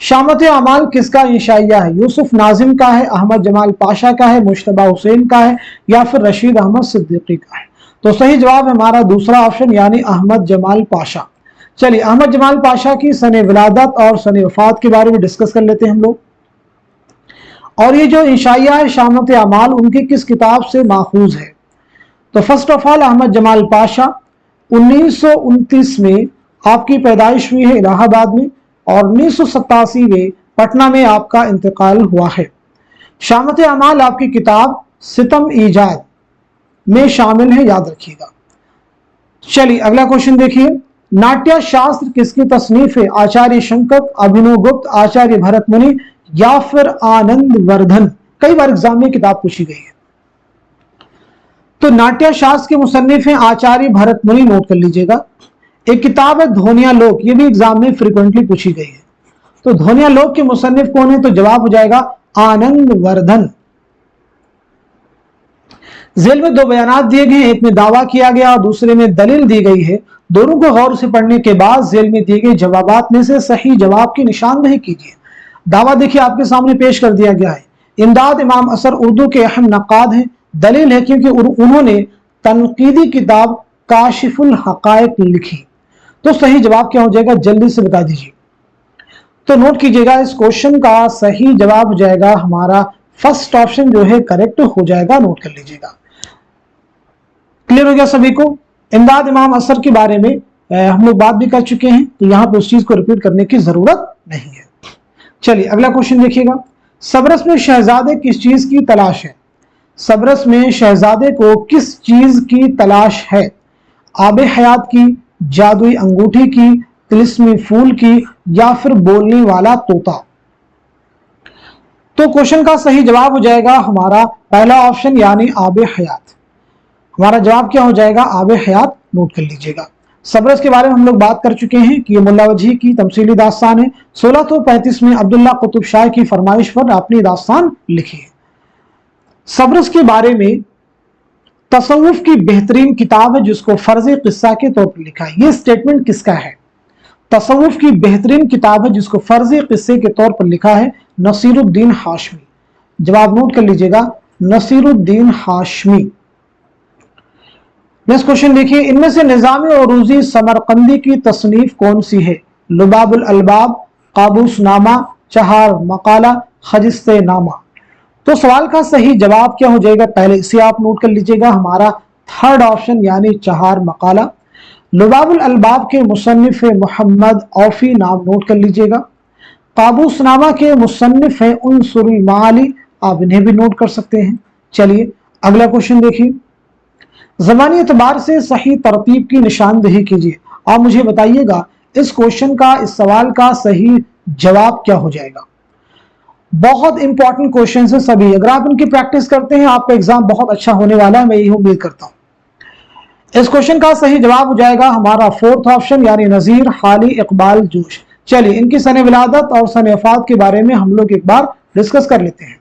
A: शामत अमाल किसका इंशाइया है? यूसुफ नाजिम का है, अहमद जमाल पाशा का है, मुश्तबा हुसैन का है या फिर रशीद अहमद सिद्दीकी का है? तो सही जवाब है हमारा दूसरा ऑप्शन यानी अहमद जमाल पाशा। चलिए अहमद जमाल पाशा की सने विलादत और सने वफात के बारे में डिस्कस कर लेते हैं हम लोग। और ये जो इंशाइया है शामत अमाल उनकी किस किताब से माखूज है? तो first of all Ahmed Jamal Pasha 1929 में आपकी पैदाइश हुई है इलाहाबाद में और 1987 में पटना में आपका इंतकाल हुआ है। शामत अमाल आपकी किताब सितम ईजाद में शामिल है, याद रखिएगा। चलिए अगला क्वेश्चन देखिए। नाट्य शास्त्र किसकी तसनीफ है? आचार्य शंकर, अभिनव गुप्त, आचार्य भरत मुनि या फिर आनंद वर्धन? कई बार एग्जाम में किताब पूछी गई है। तो नाट्य शास्त्र के मुसन्निफ हैं आचार्य भरत मुनि, नोट कर लीजिएगा। एक किताब है ध्वनिया लोक, ये भी एग्जाम में फ्रीक्वेंटली पूछी गई है। तो ध्वनिया लोक के मुसन्निफ कौन है? तो जवाब हो जाएगा आनंद वर्धन। जेल में 2 बयानात दिए गए हैं, एक में दावा किया गया और दूसरे में दलील दी गई है। दोनों को गौर से पढ़ने के बाद जेल में दिए गए जवाबात में से सही जवाब की निशानदही कीजिए। दावा देखिए आपके सामने पेश कर दिया गया है। इमदाद इमाम असर उर्दू के अहम नक़ाद हैं। दलील है क्योंकि उन्होंने तनकीदी किताब काशिफुल हकायक लिखी। तो सही जवाब क्या हो जाएगा, जल्दी से बता दीजिए। तो नोट कीजिएगा इस क्वेश्चन का सही जवाब हो जाएगा हमारा फर्स्ट ऑप्शन जो है करेक्ट हो जाएगा, नोट कर लीजिएगा। क्लियर हो गया सभी को? इमदाद इमाम असर के बारे में हम लोग बात भी कर चुके हैं, तो यहां पे उस चीज को रिपीट करने की जरूरत नहीं है। चलिए अगला क्वेश्चन देखिएगा। सबरस में शहजादे किस चीज की तलाश है? सबरस में शहजादे को किस चीज की तलाश है? आबे हयात की, जादुई अंगूठी की, तिलिस्मी फूल की या फिर बोलने वाला तोता? तो क्वेश्चन का सही जवाब हो जाएगा हमारा पहला ऑप्शन यानी आबे हयात। हमारा जवाब क्या हो जाएगा? आबे हयात, नोट कर लीजिएगा। सबरस के बारे में हम लोग बात कर चुके हैं कि ये मुल्ला वजही की तमसीली दास्तान है। 1635 में अब्दुल्ला कुतुब शाह की फरमाइश पर अपनी दास्तान लिखी है। सबरस के बारे में तसव्वुफ की बेहतरीन किताब है जिसको फर्ज किस्सा के तौर पर लिखा है। ये स्टेटमेंट किसका है? तसव्वुफ की बेहतरीन किताब है जिसको फर्ज किस्से के तौर पर लिखा है नसीरुद्दीन हाशमी। जवाब नोट कर लीजिएगा, नसीरुद्दीन हाशमी। नेक्स्ट क्वेश्चन देखिए। इनमें से निजामी औरूजी समरकंदी की तसनीफ कौन सी है? लुबाबुल अलबाब, काबूस नामा, चहार मकाला, खजिस्ते नामा? तो सवाल का सही जवाब क्या हो जाएगा? पहले इसे आप नोट कर लीजिएगा, हमारा थर्ड ऑप्शन यानी चहार मकाला। लुबाबुल अलबाब के मुसन्निफ है मोहम्मद औफी, नाम नोट कर लीजिएगा। काबूस नामा के मुसन्निफ है उनसुरुल माली, आप इन्हें भी नोट कर सकते हैं। चलिए अगला क्वेश्चन देखिए। ज़मानी एतबार से सही तरतीब की निशानदही कीजिए। आप मुझे बताइएगा इस क्वेश्चन का, इस सवाल का सही जवाब क्या हो जाएगा। बहुत इंपॉर्टेंट क्वेश्चन है सभी, अगर आप इनकी प्रैक्टिस करते हैं आपका एग्जाम बहुत अच्छा होने वाला है, मैं यही उम्मीद करता हूं। इस क्वेश्चन का सही जवाब हो जाएगा हमारा फोर्थ ऑप्शन यानी नजीर, हाली, इकबाल, जोश। चलिए इनकी सन विलादत और सन वफात के बारे में हम लोग एक बार डिस्कस कर लेते हैं।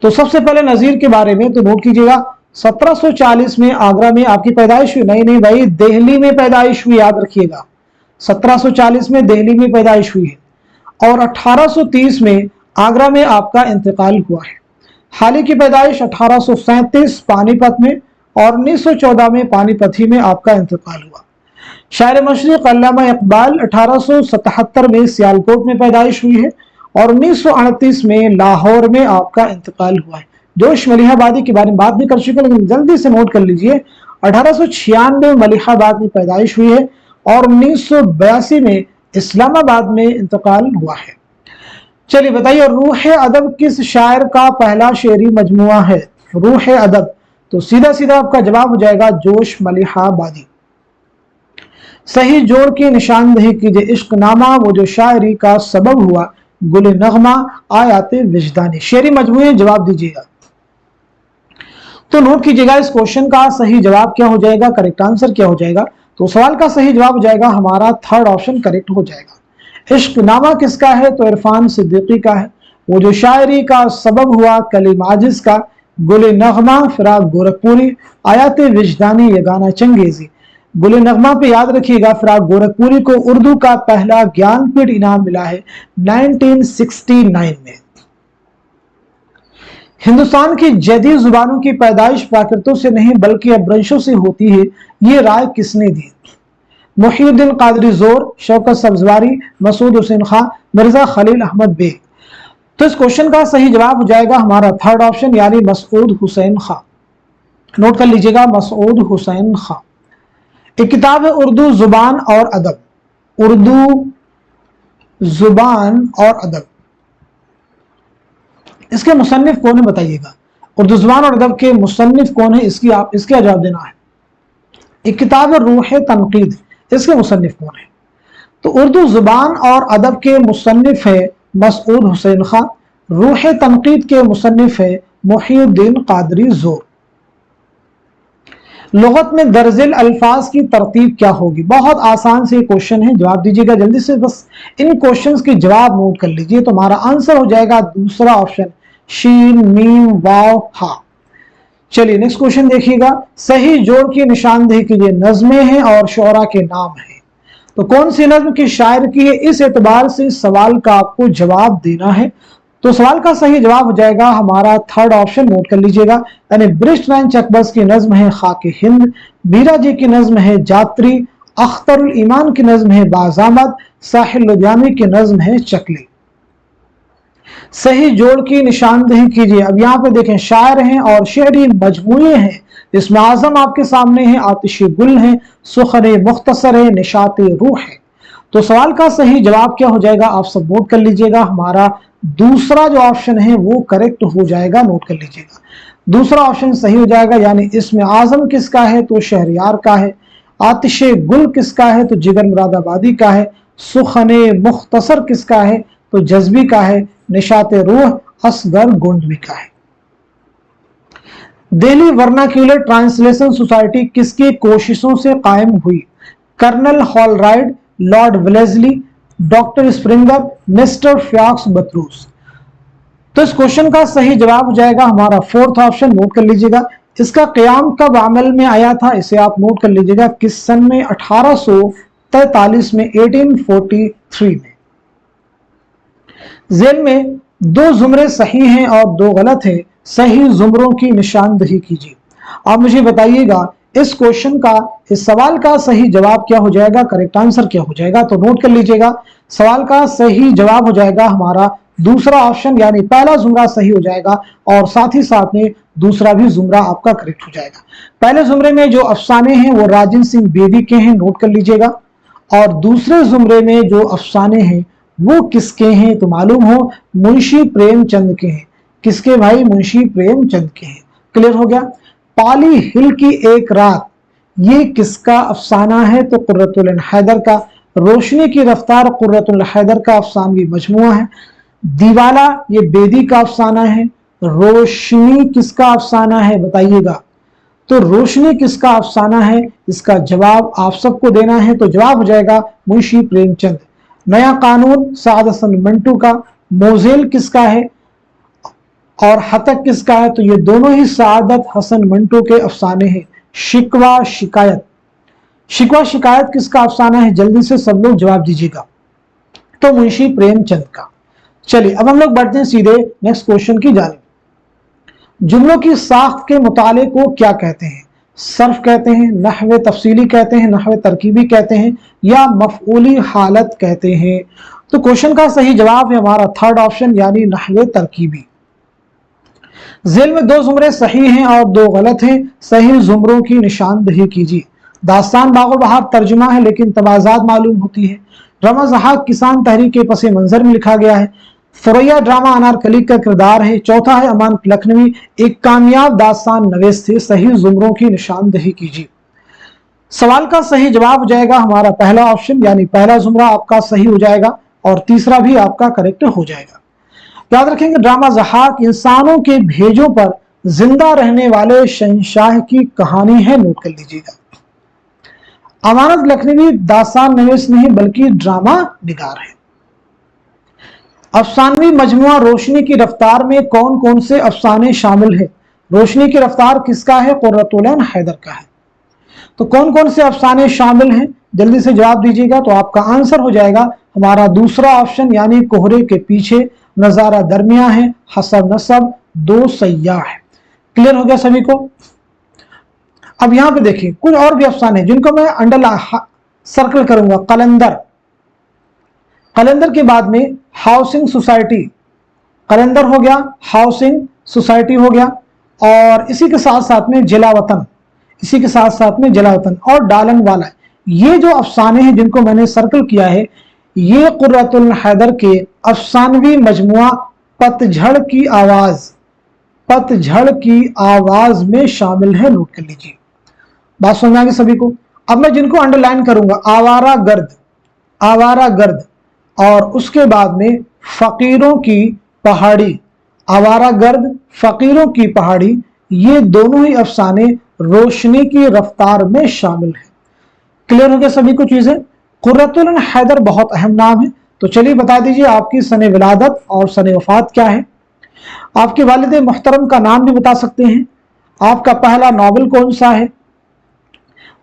A: तो सबसे पहले नजीर के बारे में तो नोट कीजिएगा 1740 में आगरा में आपकी पैदाइश हुई। नहीं भाई, दिल्ली में पैदाइश हुई, याद रखिएगा 1740 में दिल्ली में पैदाइश हुई है और 1830 में आगरा में आपका इंतकाल हुआ है। हाली की पैदाइश 1837 पानीपत में और 1914 में पानीपत ही में आपका इंतकाल हुआ। शायर मशरिक अल्लामा इकबाल 1877 में सियालकोट में पैदाइश हुई है और 1938 में लाहौर में आपका इंतकाल हुआ है। जोश मलिहाबादी के बारे में बात भी कर चुके, लेकिन जल्दी से नोट कर लीजिए 1896 में मलिहाबाद में पैदाइश हुई है और 1982 में इस्लामाबाद में इंतकाल हुआ है। चलिए बताइए, रूह अदब किस शायर का पहला शेरी मजमुआ है? रूह अदब, तो सीधा सीधा आपका जवाब हो जाएगा जोश मलिहाबादी। सही जोड़ की निशानदेही कीजिए। इश्क नामा वो जो शायरी का सबब हुआ, गुल नगमा आयाते विजदानी। शेरी मजमूए जवाब दीजिएगा। तो नोट कीजिएगा इस क्वेश्चन का सही जवाब क्या हो जाएगा, करेक्ट आंसर क्या हो जाएगा। तो सवाल का सही जवाब हो जाएगा हमारा थर्ड ऑप्शन करेक्ट हो जाएगा। इश्क नामा किसका है? तो इरफान सिद्दीकी का है। वो जो शायरी का सबब हुआ, कलीम आजिज का, गुल नगमा फिराक गोरखपुरी, आयाते विजदानी ये गाना चंगेजी। गुल नगमा पे याद रखिएगा फिराक गोरखपुरी को उर्दू का पहला ज्ञानपीठ इनाम मिला है 1969 में। हिंदुस्तान की जदीद जुबानों की पैदाइश प्राकृतों से नहीं बल्कि अपभ्रंशों से होती है, ये राय किसने दी? मुहिउद्दीन कादरी जोर, शौकत सब्जवारी, मसूद हुसैन खां, मिर्जा खलील अहमद बेग। तो इस क्वेश्चन का सही जवाब हो जाएगा हमारा थर्ड ऑप्शन यानी मसूद हुसैन खां। नोट कर लीजिएगा मसूद हुसैन खां। एक किताब है उर्दू जुबान और अदब, उर्दू जुबान और अदब, इसके मुसन्निफ कौन है बताइएगा। उर्दू जुबान और अदब के मुसन्निफ कौन है, इसका जवाब देना है। एक किताब है रूह तनकीद, इसके मुसन्निफ कौन है? तो उर्दू जुबान और अदब के मुसन्निफ है मसूद हुसैन खां, रूह तनकीद के मुसन्निफ है मुहिउद्दीन कादरी जोर। लुगत में दर्जिल अल्फाज की तरतीब क्या होगी? बहुत आसान से क्वेश्चन है, जवाब दीजिएगा जल्दी से, बस इन क्वेश्चंस के जवाब नोट कर लीजिए। तो हमारा आंसर हो जाएगा दूसरा ऑप्शन शीन मीम वाव हा। चलिए नेक्स्ट क्वेश्चन देखिएगा। सही जोड़ की निशानदेही कीजिए। नज़में हैं और शोरा के नाम है, तो कौन सी नज्म की शायर की है, इस एतबार से इस सवाल का आपको जवाब देना है। तो सवाल का सही जवाब हो जाएगा हमारा थर्ड ऑप्शन, नोट कर लीजिएगा, यानी ब्रिस्ट लाइन चकबस की नज्म है खाके हिंद, मीरा जी की नज्म है जात्री, अख्तरुल ईमान की नज्म है बाज़ामद, साहिल लुधियानी की नज्म है चकली। सही जोड़ की निशानदेही कीजिए। अब यहाँ पे देखें शायर हैं और शेरी मजमूए हैं, इसमें आजम आपके सामने है, आतिश गुल है, सुखरे मुख्तसर है, निशाते रूह है। तो सवाल का सही जवाब क्या हो जाएगा, आप सब नोट कर लीजिएगा, हमारा दूसरा जो ऑप्शन है वो करेक्ट हो जाएगा। नोट कर लीजिएगा दूसरा ऑप्शन सही हो जाएगा, यानी इसमें आजम किसका है तो शहरयार का है, आतिश गुल किसका है तो जिगर मुरादाबादी का है, सुखने मुख्तसर किसका है तो जज्बी का है, निशात रूह असगर गोंडवी का है। दिल्ली वर्नाक्यूलर ट्रांसलेशन सोसाइटी किसकी कोशिशों से कायम हुई? Colonel Holroyd, lord Wellesley, doctor Springer, mister फ्याक्स बतरूस। तो इस क्वेश्चन का सही जवाब हो जाएगा हमारा फोर्थ ऑप्शन, नोट कर लीजिएगा। इसका क़याम कब अमल में आया था, इसे आप नोट कर लीजिएगा, किस सन में? 1843 में, 1843 में। झेल में दो जुमरे सही हैं और दो गलत हैं, सही जुमरों की निशानदेही कीजिए। आप मुझे बताइएगा इस क्वेश्चन का, इस सवाल का सही जवाब क्या हो जाएगा, करेक्ट आंसर क्या हो जाएगा। तो नोट कर लीजिएगा सवाल का सही जवाब हो जाएगा हमारा दूसरा ऑप्शन, यानी पहला जुमरा सही हो जाएगा और साथ ही साथ में दूसरा भी जुमरा आपका करेक्ट हो जाएगा। पहले जुमरे में जो अफसाने हैं वो राजन सिंह बेदी के हैं, नोट कर लीजिएगा, और दूसरे जुमरे में जो अफसाने हैं वो किसके हैं तो मालूम हो मुंशी प्रेमचंद के हैं। किसके भाई? मुंशी प्रेमचंद के हैं। क्लियर हो गया। पाली हिल की एक रात, ये किसका अफसाना है तो कुर्रतुल ऐन हैदर का। रोशनी की रफ्तार कुर्रतुल हैदर का अफसानवी मजमुआ है। दीवाला ये बेदी का अफसाना है। रोशनी किसका अफसाना है बताइएगा। तो रोशनी किसका अफसाना है, इसका जवाब आप सबको देना है। तो जवाब हो जाएगा मुंशी प्रेमचंद। नया कानून साद हसन मंटू का। मोजेल किसका है और हतक किसका है, तो ये दोनों ही सादत हसन मंटू के अफसाने हैं। शिकवा शिकायत, शिकवा शिकायत किसका अफसाना है, जल्दी से सब लोग जवाब दीजिएगा। तो मुंशी प्रेमचंद का। चलिए अब हम लोग बढ़ते हैं सीधे नेक्स्ट क्वेश्चन की जानिब। जुमलों की साख्त के मुताले को क्या कहते हैं? सर्फ कहते हैं, नहवे तफसीली कहते हैं, नहवे तरकीबी कहते हैं, या मफऊली हालत कहते हैं? तो क्वेश्चन का सही जवाब है हमारा थर्ड ऑप्शन यानी नहवे तरकीबी। जेल में 2 जुमरे सही हैं और 2 गलत हैं। सही जुमरों की निशानदही कीजिए। दास्तान बागो बहार तर्जुमा है लेकिन तबाजात मालूम होती है। रमा ज़हाक किसान तहरीक के पस मंजर में लिखा गया है। फुरैया ड्रामा अनारकली का किरदार है। चौथा है अमान लखनवी एक कामयाब दास्तान नवेश थे। सही जुमरों की निशानदही कीजिए। सवाल का सही जवाब हो जाएगा हमारा पहला ऑप्शन यानी पहला जुमरा आपका सही हो जाएगा और तीसरा भी आपका करेक्ट हो जाएगा। याद रखेंगे ड्रामा ज़हाक इंसानों के भेजों पर जिंदा रहने वाले शहंशाह की कहानी है, नोट कर लीजिएगा। अमानत लखनवी दास्तान नवेश नहीं बल्कि ड्रामा निगार है। अफसानवी मजमुआ रोशनी की रफ्तार में कौन कौन से अफसाने शामिल है? रोशनी की रफ्तार किसका है? कुर्रतुल ऐन हैदर का है। तो कौन कौन से अफसाने शामिल हैं, जल्दी से जवाब दीजिएगा। तो आपका आंसर हो जाएगा हमारा दूसरा ऑप्शन यानी कोहरे के पीछे, नजारा दरमिया है, हसब नसब, 2 सयाह है। क्लियर हो गया सभी को? अब यहां पे देखिए कुछ और भी अफसाने जिनको मैं अंडरलाइन सर्कल करूंगा। कलंदर, कलंदर के बाद में हाउसिंग सोसाइटी, कलंदर हो गया, हाउसिंग सोसाइटी हो गया, और इसी के साथ साथ में जलावतन, इसी के साथ साथ में जलावतन और डालन वाला। ये जो अफसाने हैं जिनको मैंने सर्कल किया है ये कुर्रतुल हैदर के अफसानवी मजमुआ पतझड़ की आवाज, पतझड़ की आवाज में शामिल है। नोट कर लीजिए, बात समझ आ गई सभी को। अब मैं जिनको अंडरलाइन करूंगा, आवारा गर्द, आवारा गर्द, और उसके बाद में फकीरों की पहाड़ी, आवारा गर्द, फकीरों की पहाड़ी, ये दोनों ही अफसाने रोशनी की रफ्तार में शामिल है। क्लियर हो गया सभी को चीजें? कुर्रतुल ऐन हैदर बहुत अहम नाम है। तो चलिए बता दीजिए आपकी सने विलादत और सने वफात क्या है। आपके वालिद मुहतरम का नाम भी बता सकते हैं। आपका पहला नॉवल कौन सा है,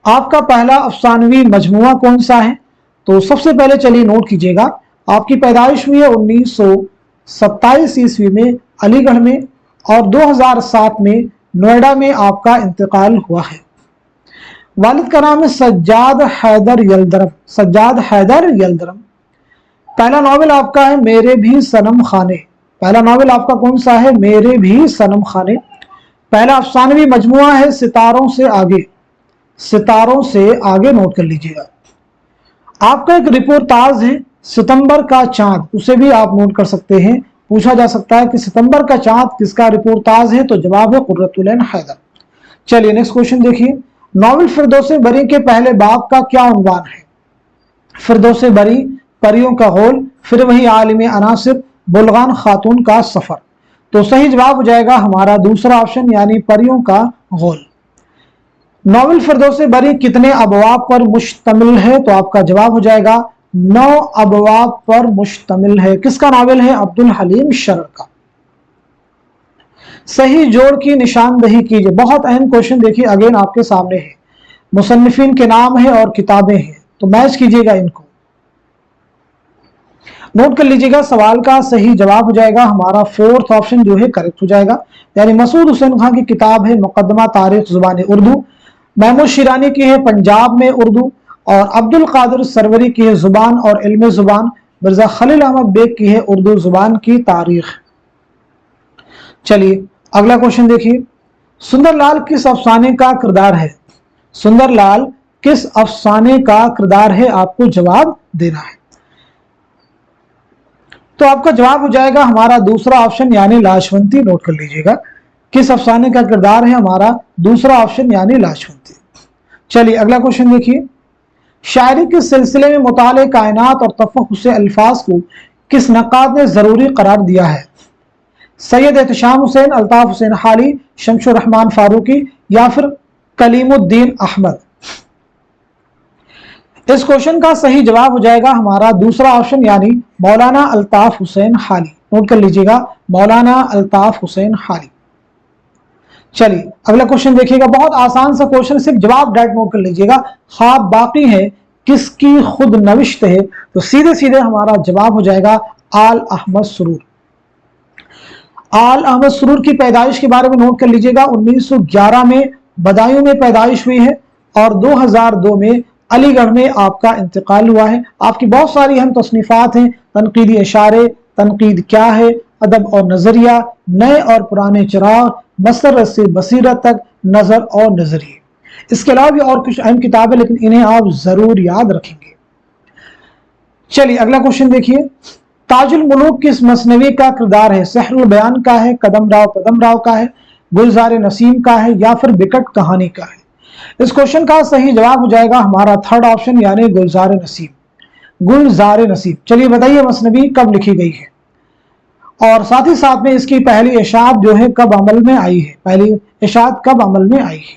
A: आपका पहला अफसानवी मजमुआ कौन सा है। तो सबसे पहले चलिए नोट कीजिएगा, आपकी पैदाइश हुई है 1927 ईस्वी में अलीगढ़ में, और 2007 में नोएडा में आपका इंतकाल हुआ है। वालिद का नाम है सज्जाद हैदर यलदरम, सज्जाद हैदर यलदरम। पहला नॉवेल आपका है मेरे भी सनम खाने, पहला नॉवेल आपका कौन सा है? मेरे भी सनम खाने। पहला अफसानवी मजमुआ है सितारों से आगे, सितारों से आगे, नोट कर लीजिएगा। आपका एक रिपोर्टाज है सितंबर का चांद, उसे भी आप नोट कर सकते हैं। पूछा जा सकता है कि सितंबर का चांद किसका रिपोर्टाज है, तो जवाब है कुर्रतुल ऐन हैदर। चलिए नेक्स्ट क्वेश्चन देखिए। नॉवेल फिरदौसे बरी के पहले बाब का क्या उन्वान है? फिरदौसे बरी, परियों का गोल, फिर वही आलिम अनासिर, बुलगान खातून का सफर। तो सही जवाब हो जाएगा हमारा दूसरा ऑप्शन यानी परियों का गोल। नॉवेल फिरदौसे बरी कितने अबवाब पर मुश्तमिल है? तो आपका जवाब हो जाएगा 9 अबवाब पर मुश्तमिल है। किसका नॉवेल है? अब्दुल हलीम शरर का। सही जोड़ की निशानदही कीजिए। बहुत अहम क्वेश्चन देखिए अगेन आपके सामने है। मुसन्निफिन के नाम है और किताबें हैं, तो मैच कीजिएगा इनको, नोट कर लीजिएगा। सवाल का सही जवाब हो जाएगा हमारा फोर्थ ऑप्शन जो है करेक्ट हो जाएगा, यानी मसूद हुसैन खान की किताब है मुकदमा तारीख जुबान उर्दू, महमूद शिरानी की है पंजाब में उर्दू, और अब्दुल कादिर सरवरी की है जुबान और इल्म जुबान, मिर्जा खलील अहमद बेग की है उर्दू जुबान की तारीख। चलिए अगला क्वेश्चन देखिए। सुंदरलाल किस अफसाने का किरदार है? सुंदरलाल किस अफसाने का किरदार है, आपको जवाब देना है। तो आपका जवाब हो जाएगा हमारा दूसरा ऑप्शन यानी लाशवंती, नोट कर लीजिएगा। किस अफसाने का किरदार है? हमारा दूसरा ऑप्शन यानी लाशवंती। चलिए अगला क्वेश्चन देखिए। शायरी के सिलसिले में मुताले कायनात और तफहुस अल्फाज को किस नक़ाद ने ज़रूरी करार दिया है? सैयद एहतशाम हुसैन, अल्ताफ हुसैन हाली, शमशुर रहमान फारूकी या फिर कलीमुद्दीन अहमद? इस क्वेश्चन का सही जवाब हो जाएगा हमारा दूसरा ऑप्शन यानी मौलाना अल्ताफ हुसैन हाली। नोट कर लीजिएगा, मौलाना अल्ताफ हुसैन हाली। चलिए अगला क्वेश्चन देखिएगा, बहुत आसान सा क्वेश्चन, सिर्फ जवाब डायरेक्ट नोट कर लीजिएगा। ख्वाब बाकी है किसकी खुद नविश्त है? तो सीधे सीधे हमारा जवाब हो जाएगा आल अहमद सुरूर। आल अहमद सुरूर की पैदाइश के बारे में नोट कर लीजिएगा। 1911 में बदायूं में पैदाइश हुई है और 2002 में अलीगढ़ में आपका इंतकाल हुआ है। आपकी बहुत सारी अहम तसनीफात हैं, तनकीदी इशारे, तनकीद क्या है, अदब और नजरिया, नए और पुराने चिराग, मसरत से बसीरत तक, नजर और नजरिए। इसके अलावा भी और कुछ अहम किताबें, लेकिन इन्हें आप जरूर याद रखेंगे। चलिए अगला क्वेश्चन देखिए, ताजुल मुलूक किस मसनवी का किरदार है? सहरुल बयान का है, कदम राव का है, गुलजार नसीम का है या फिर बिकट कहानी का है? इस क्वेश्चन का सही जवाब हो जाएगा हमारा थर्ड ऑप्शन यानी गुलजार नसीम। गुलजार नसीम। चलिए बताइए मसनवी कब लिखी गई है और साथ ही साथ में इसकी पहली इशाअत जो है कब अमल में आई है? पहली इशाअत कब अमल में आई है?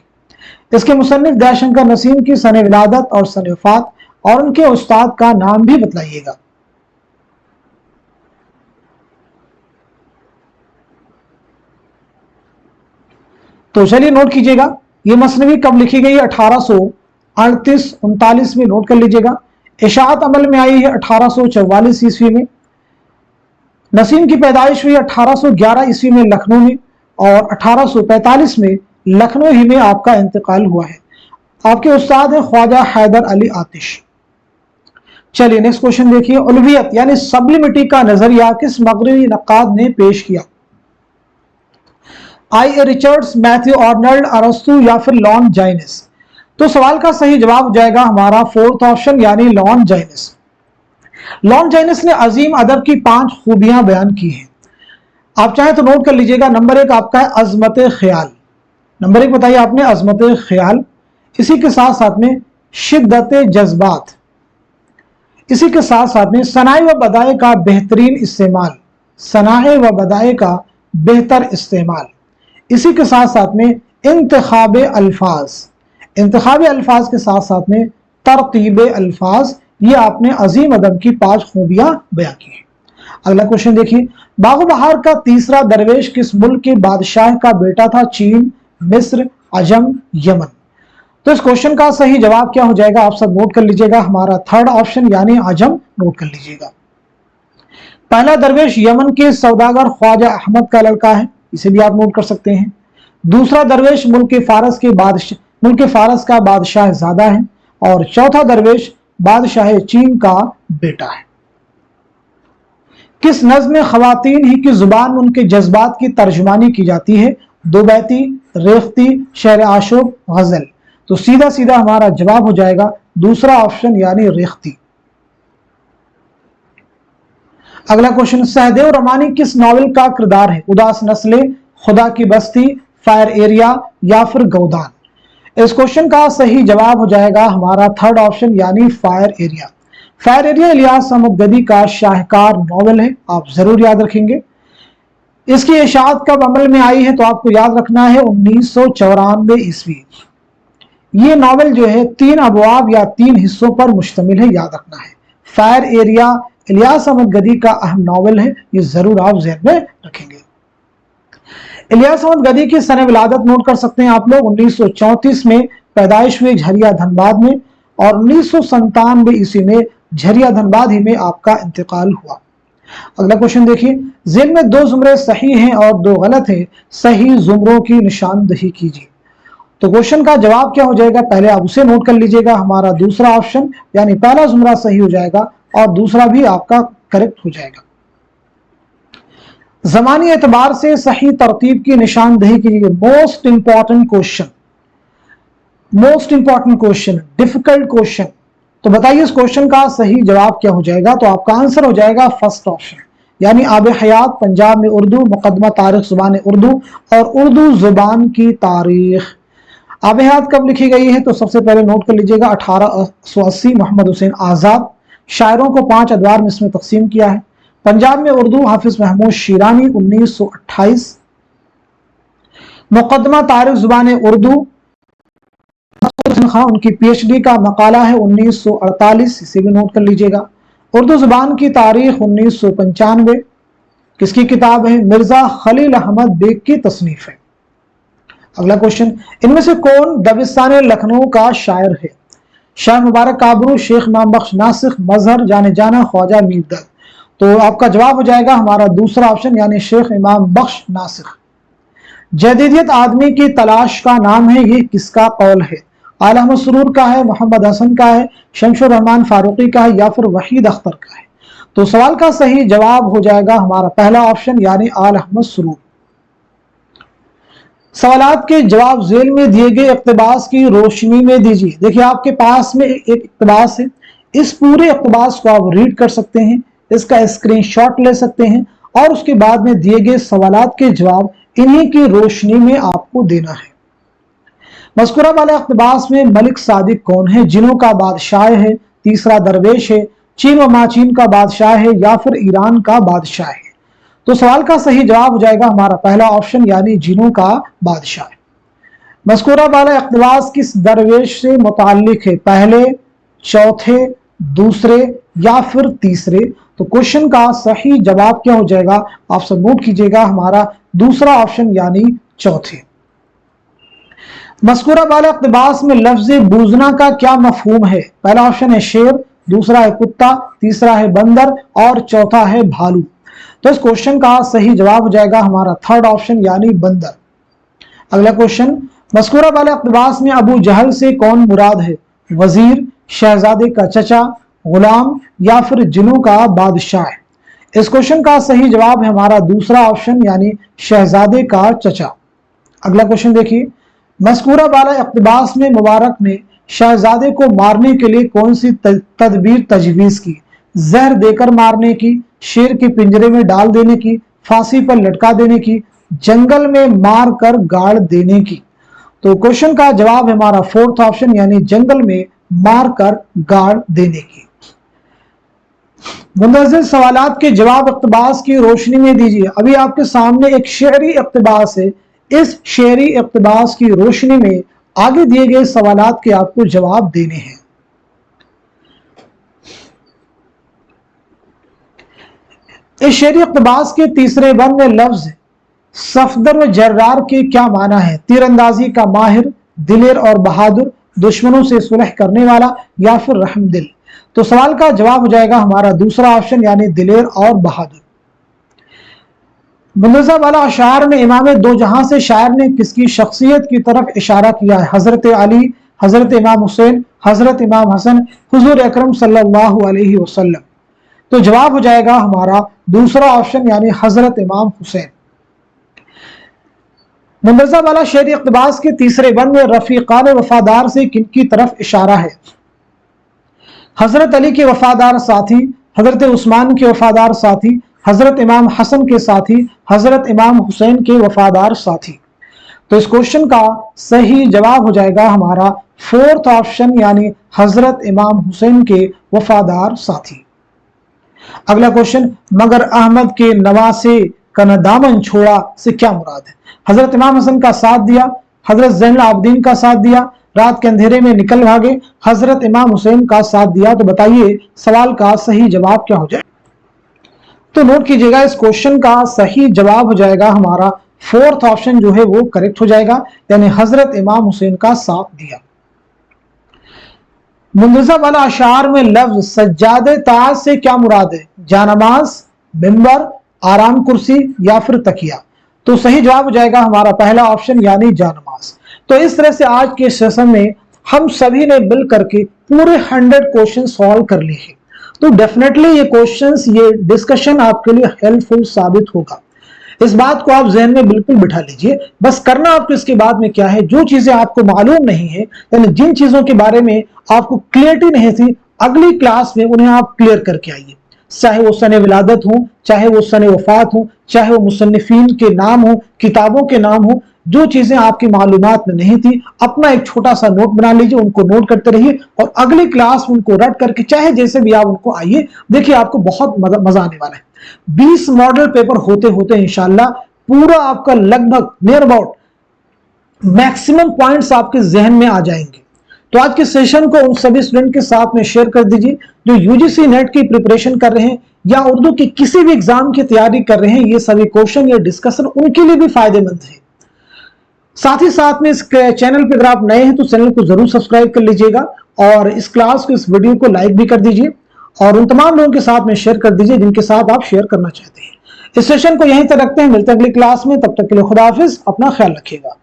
A: इसके मुसन्निफ दयाशंकर नसीम की सन विलादत और सन वफात और उनके उस्ताद का नाम भी बतलाइएगा। तो चलिए नोट कीजिएगा, ये मसनवी कब लिखी गई? 1838-39 में। नोट कर लीजिएगा। इशाअत अमल में आई है 1844 ईस्वी में। नसीम की पैदाइश हुई 1811 ईस्वी में लखनऊ में और 1845 में लखनऊ ही में आपका इंतकाल हुआ है। आपके उस्ताद हैं ख्वाजा हैदर अली आतिश। चलिए नेक्स्ट क्वेश्चन देखिए, उलवियत यानी सब्लिमिटी का नजरिया किस मगरबी नक्काद ने पेश किया? आई ए रिचर्ड्स, मैथ्यू आर्नल्ड, अरस्तु या फिर लॉन जाइनिस? तो सवाल का सही जवाब हो जाएगा हमारा फोर्थ ऑप्शन यानी लॉन जाइनिस। लॉन जाइनिस ने अजीम अदब की 5 खूबियां बयान की हैं। आप चाहें तो नोट कर लीजिएगा। नंबर 1 आपका है अजमत ख्याल। नंबर 1 बताइए आपने, अजमत ख्याल। इसी के साथ साथ में शिद्दत जज्बात। इसी के साथ साथ में सनाए व बदाए का बेहतरीन इस्तेमाल। सनाए व बदाए का बेहतर इस्तेमाल। इसी के साथ साथ में इंतखाब अल्फाज। इंतखाब अल्फाज के साथ साथ में तरतीब अल्फाज। ये आपने अजीम अदब की 5 खूबियां बयां की हैं। अगला क्वेश्चन देखिए, बागो बहार का तीसरा दरवेश किस मुल्क के बादशाह का बेटा था? चीन, मिस्र, अजम, यमन? तो इस क्वेश्चन का सही जवाब क्या हो जाएगा? आप सब नोट कर लीजिएगा, हमारा थर्ड ऑप्शन यानी अजम। नोट कर लीजिएगा। पहला दरवेश यमन के सौदागर ख्वाजा अहमद का लड़का है, इसे भी आप नोट कर सकते हैं। दूसरा दरवेश मुल्क फारस का बादशाह ज़ादा है और चौथा दरवेश बादशाह चीन का बेटा है। किस नज़्म ख़वातीन ही की जुबान में उनके जज्बात की तर्जुमानी की जाती है? दो बैती, रेख्ती, शेर आशुब, गजल? तो सीधा सीधा हमारा जवाब हो जाएगा दूसरा ऑप्शन यानी रेख्ती। अगला क्वेश्चन, सहदेव रमानी किस नॉवेल का किरदार है? उदास नस्लें, खुदा की बस्ती, फायर एरिया या फिर गौदान? इस क्वेश्चन का सही जवाब हो जाएगा हमारा थर्ड ऑप्शन यानी Fire Area. Fire Area Ilyas Ahmed Gaddi का शाहकार नॉवेल है, आप जरूर याद रखेंगे। इसकी इशाअत कब अमल में आई है? तो आपको याद रखना है 1994 ईस्वी। ये नॉवेल जो है 3 अबवाब या 3 हिस्सों पर मुश्तमिल है, याद रखना है। फायर एरिया इलियास अहमद गदी का अहम नॉवेल है, ये जरूर आप ज़हन में रखेंगे। इलियास अहमद गदी की सन विलादत नोट कर सकते हैं आप लोग। 1934 में पैदाइश हुई झरिया धनबाद में और 1997 ईस्वी में झरिया धनबाद ही में आपका इंतकाल हुआ। अगला क्वेश्चन देखिए, ज़ेल में 2 जुमरे सही हैं और 2 गलत हैं, सही जुमरों की निशानदही कीजिए। तो क्वेश्चन का जवाब क्या हो जाएगा? पहले आप उसे नोट कर लीजिएगा, हमारा दूसरा ऑप्शन यानी पहला जुमरा सही हो जाएगा और दूसरा भी आपका करेक्ट हो जाएगा। ज़मानी एतबार से सही तरतीब की निशानदही कीजिए। Most important question, difficult question. तो बताइए इस क्वेश्चन का सही जवाब क्या हो जाएगा? तो आपका आंसर हो जाएगा फर्स्ट ऑप्शन यानी आब हयात पंजाब में उर्दू, मुकदमा तारीख जुबान उर्दू और उर्दू जुबान की तारीख। आब हयात कब लिखी गई है? तो सबसे पहले नोट कर लीजिएगा 1880 मोहम्मद हुसैन आज़ाद। शायरों को 5 अदवार में इसमें तकसीम किया है। पंजाब में उर्दू हाफिज महमूद शीरानी 1928। मुकदमा तारीख जुबान उर्दू खां, उनकी पीएचडी का मकाला है 1948, इसे भी नोट कर लीजिएगा। उर्दू जुबान की तारीख 1995, किसकी किताब है? मिर्जा खलील अहमद बेग की तसनीफ है। अगला क्वेश्चन, इनमें से कौन दबिस्तान लखनऊ का शायर है? शाह मुबारक काबरू, शेख इमाम बख्श नासिक, मजहर, जाने जाना ख्वाजा मीर दर्द। तो आपका जवाब हो जाएगा हमारा दूसरा ऑप्शन यानी शेख इमाम बख्श नासिक। जदीदियत आदमी की तलाश का नाम है, ये किसका कौल है? आला अहमद सुरूर का है, मोहम्मद हसन का है, शमशुर रहमान फारूकी का है या फिर वहीद अख्तर का है? तो सवाल का सही जवाब हो जाएगा हमारा पहला ऑप्शन यानी आला अहमद सुरूर। सवालात के जवाब जेल में दिए गए इक्तबास की रोशनी में दीजिए। देखिए आपके पास में एक इक्तबास है, इस पूरे इक्तबास को आप रीड कर सकते हैं, इसका स्क्रीनशॉट ले सकते हैं और उसके बाद में दिए गए सवालात के जवाब इन्हीं की रोशनी में आपको देना है। मज़कूरा वाले इक्तबास में मलिक सादिक कौन है? जिनों का बादशाह है, तीसरा दरवेश है, चीन व माचीन का बादशाह है या फिर ईरान का बादशाह है? तो सवाल का सही जवाब हो जाएगा हमारा पहला ऑप्शन यानी जिनों का बादशाह है। मज़कूरा वाला इक़्तिबास किस दरवेश से मुताल्लिक है? पहले, चौथे, दूसरे या फिर तीसरे? तो क्वेश्चन का सही जवाब क्या हो जाएगा? आप सब नोट कीजिएगा, हमारा दूसरा ऑप्शन यानी चौथे। मज़कूरा वाला इक़्तिबास में लफ्ज़ बूजना का क्या मफ़हूम है? पहला ऑप्शन है शेर, दूसरा है कुत्ता, तीसरा है बंदर और चौथा है भालू। तो इस क्वेश्चन का सही जवाब हो जाएगा हमारा थर्ड ऑप्शन यानी बंदर। अगला क्वेश्चन, मज़कूरा वाला इक़्तिबास में अबू जहल से कौन मुराद है? वजीर, शहजादे का चचा, गुलाम या फिर जिनों का बादशाह है? इस क्वेश्चन का सही जवाब है हमारा दूसरा ऑप्शन यानी शहजादे का चचा। अगला क्वेश्चन देखिए, मज़कूरा वाला इक़्तिबास में मुबारक ने शहजादे को मारने के लिए कौन सी तदबीर तजवीज़ की? जहर देकर मारने की, शेर के पिंजरे में डाल देने की, फांसी पर लटका देने की, जंगल में मार कर गाड़ देने की? तो क्वेश्चन का जवाब है हमारा फोर्थ ऑप्शन यानी जंगल में मार कर गाड़ देने की। मुंतज़िर सवालात के जवाब इक़्तिबास की रोशनी में दीजिए। अभी आपके सामने एक शेरी इक़्तिबास है, इस शेरी इक़्तिबास की रोशनी में आगे दिए गए सवालात के आपको जवाब देने हैं। इस शेरी इक़्तिबास के तीसरे बंद में लफ्ज सफदर व जर्रार के क्या माना है? तीरंदाजी का माहिर, दिलेर और बहादुर, दुश्मनों से सुलह करने वाला या फिर रहमदिल? तो सवाल का जवाब हो जाएगा हमारा दूसरा ऑप्शन यानी दिलेर और बहादुर। मुंतज़ा वाला अशार में इमाम दो जहां से शायर ने किसकी शख्सियत की तरफ इशारा किया है? हजरत अली, हजरत इमाम हुसैन, हजरत इमाम हसन, हुजूर अकरम सल्लल्लाहु अलैहि वसल्लम? तो जवाब हो जाएगा हमारा दूसरा ऑप्शन यानी हजरत इमाम हुसैन। मुंतज़ा वाला शेर इक़्तिबास के तीसरे बंद में रफ़ीक़ान वफादार से किनकी तरफ इशारा है? हजरत अली के वफादार साथी, हजरत उस्मान के वफादार साथी, हजरत इमाम हसन के साथी, हजरत इमाम हुसैन के वफादार साथी? तो इस क्वेश्चन का सही जवाब हो जाएगा हमारा फोर्थ ऑप्शन यानी हजरत इमाम हुसैन के वफादार साथी। अगला क्वेश्चन, मगर अहमद के नवासे का न दामन छोड़ा से क्या मुराद है? हजरत इमाम हसन का साथ दिया, हजरत ज़ैनुल आबिदीन का साथ दिया, रात के अंधेरे में निकल भागे, हजरत इमाम हुसैन का साथ दिया? तो बताइए सवाल का सही जवाब क्या हो जाए? तो नोट कीजिएगा, इस क्वेश्चन का सही जवाब हो जाएगा हमारा फोर्थ ऑप्शन जो है वो करेक्ट हो जाएगा यानी हजरत इमाम हुसैन का साथ दिया। मुंतज़ा वाला अशार में लफ्ज सज्जादे ताज से क्या मुराद है? जानमाज, मिंबर, आराम कुर्सी या फिर तकिया? तो सही जवाब हो जाएगा हमारा पहला ऑप्शन यानी जानमाज। तो इस तरह से आज के सेशन में हम सभी ने मिल करके पूरे 100 क्वेश्चन सॉल्व कर लिए हैं। तो डेफिनेटली ये क्वेश्चंस, ये डिस्कशन आपके लिए हेल्पफुल साबित होगा। इस बात को आप जहन में बिल्कुल बिठा लीजिए। बस करना आपको इसके बाद में क्या है, जो चीजें आपको मालूम नहीं है यानी जिन चीजों के बारे में आपको क्लियरिटी नहीं थी, अगली क्लास में उन्हें आप क्लियर करके आइए। चाहे वो सने विलादत हो, चाहे वो सने वफात हो, चाहे वो मुसन्निफीन के नाम हो, किताबों के नाम हो, जो चीजें आपकी मालूमात में नहीं थी, अपना एक छोटा सा नोट बना लीजिए, उनको नोट करते रहिए और अगली क्लास में उनको रट करके चाहे जैसे भी आप उनको आइए, देखिए आपको बहुत मजा आने वाला है। 20 मॉडल पेपर होते होते इंशाल्लाह पूरा आपका लगभग नियर अबाउट मैक्सिमम पॉइंट्स आपके जहन में आ जाएंगे। तो आज के सेशन को उन सभी स्टूडेंट के साथ में शेयर कर दीजिए जो यूजीसी नेट की प्रिपरेशन कर रहे हैं या उर्दू की किसी भी एग्जाम की तैयारी कर रहे हैं। ये सभी क्वेश्चन या डिस्कशन उनके लिए भी फायदेमंद है। साथ ही साथ में इस चैनल पर अगर आप नए हैं तो चैनल को जरूर सब्सक्राइब कर लीजिएगा और इस क्लास को, इस वीडियो को लाइक भी कर दीजिए और उन तमाम लोगों के साथ में शेयर कर दीजिए जिनके साथ आप शेयर करना चाहते हैं। इस सेशन को यहीं तक रखते हैं, मिलते हैं अगली क्लास में। तब तक के लिए खुदा हाफिज, अपना ख्याल रखिएगा।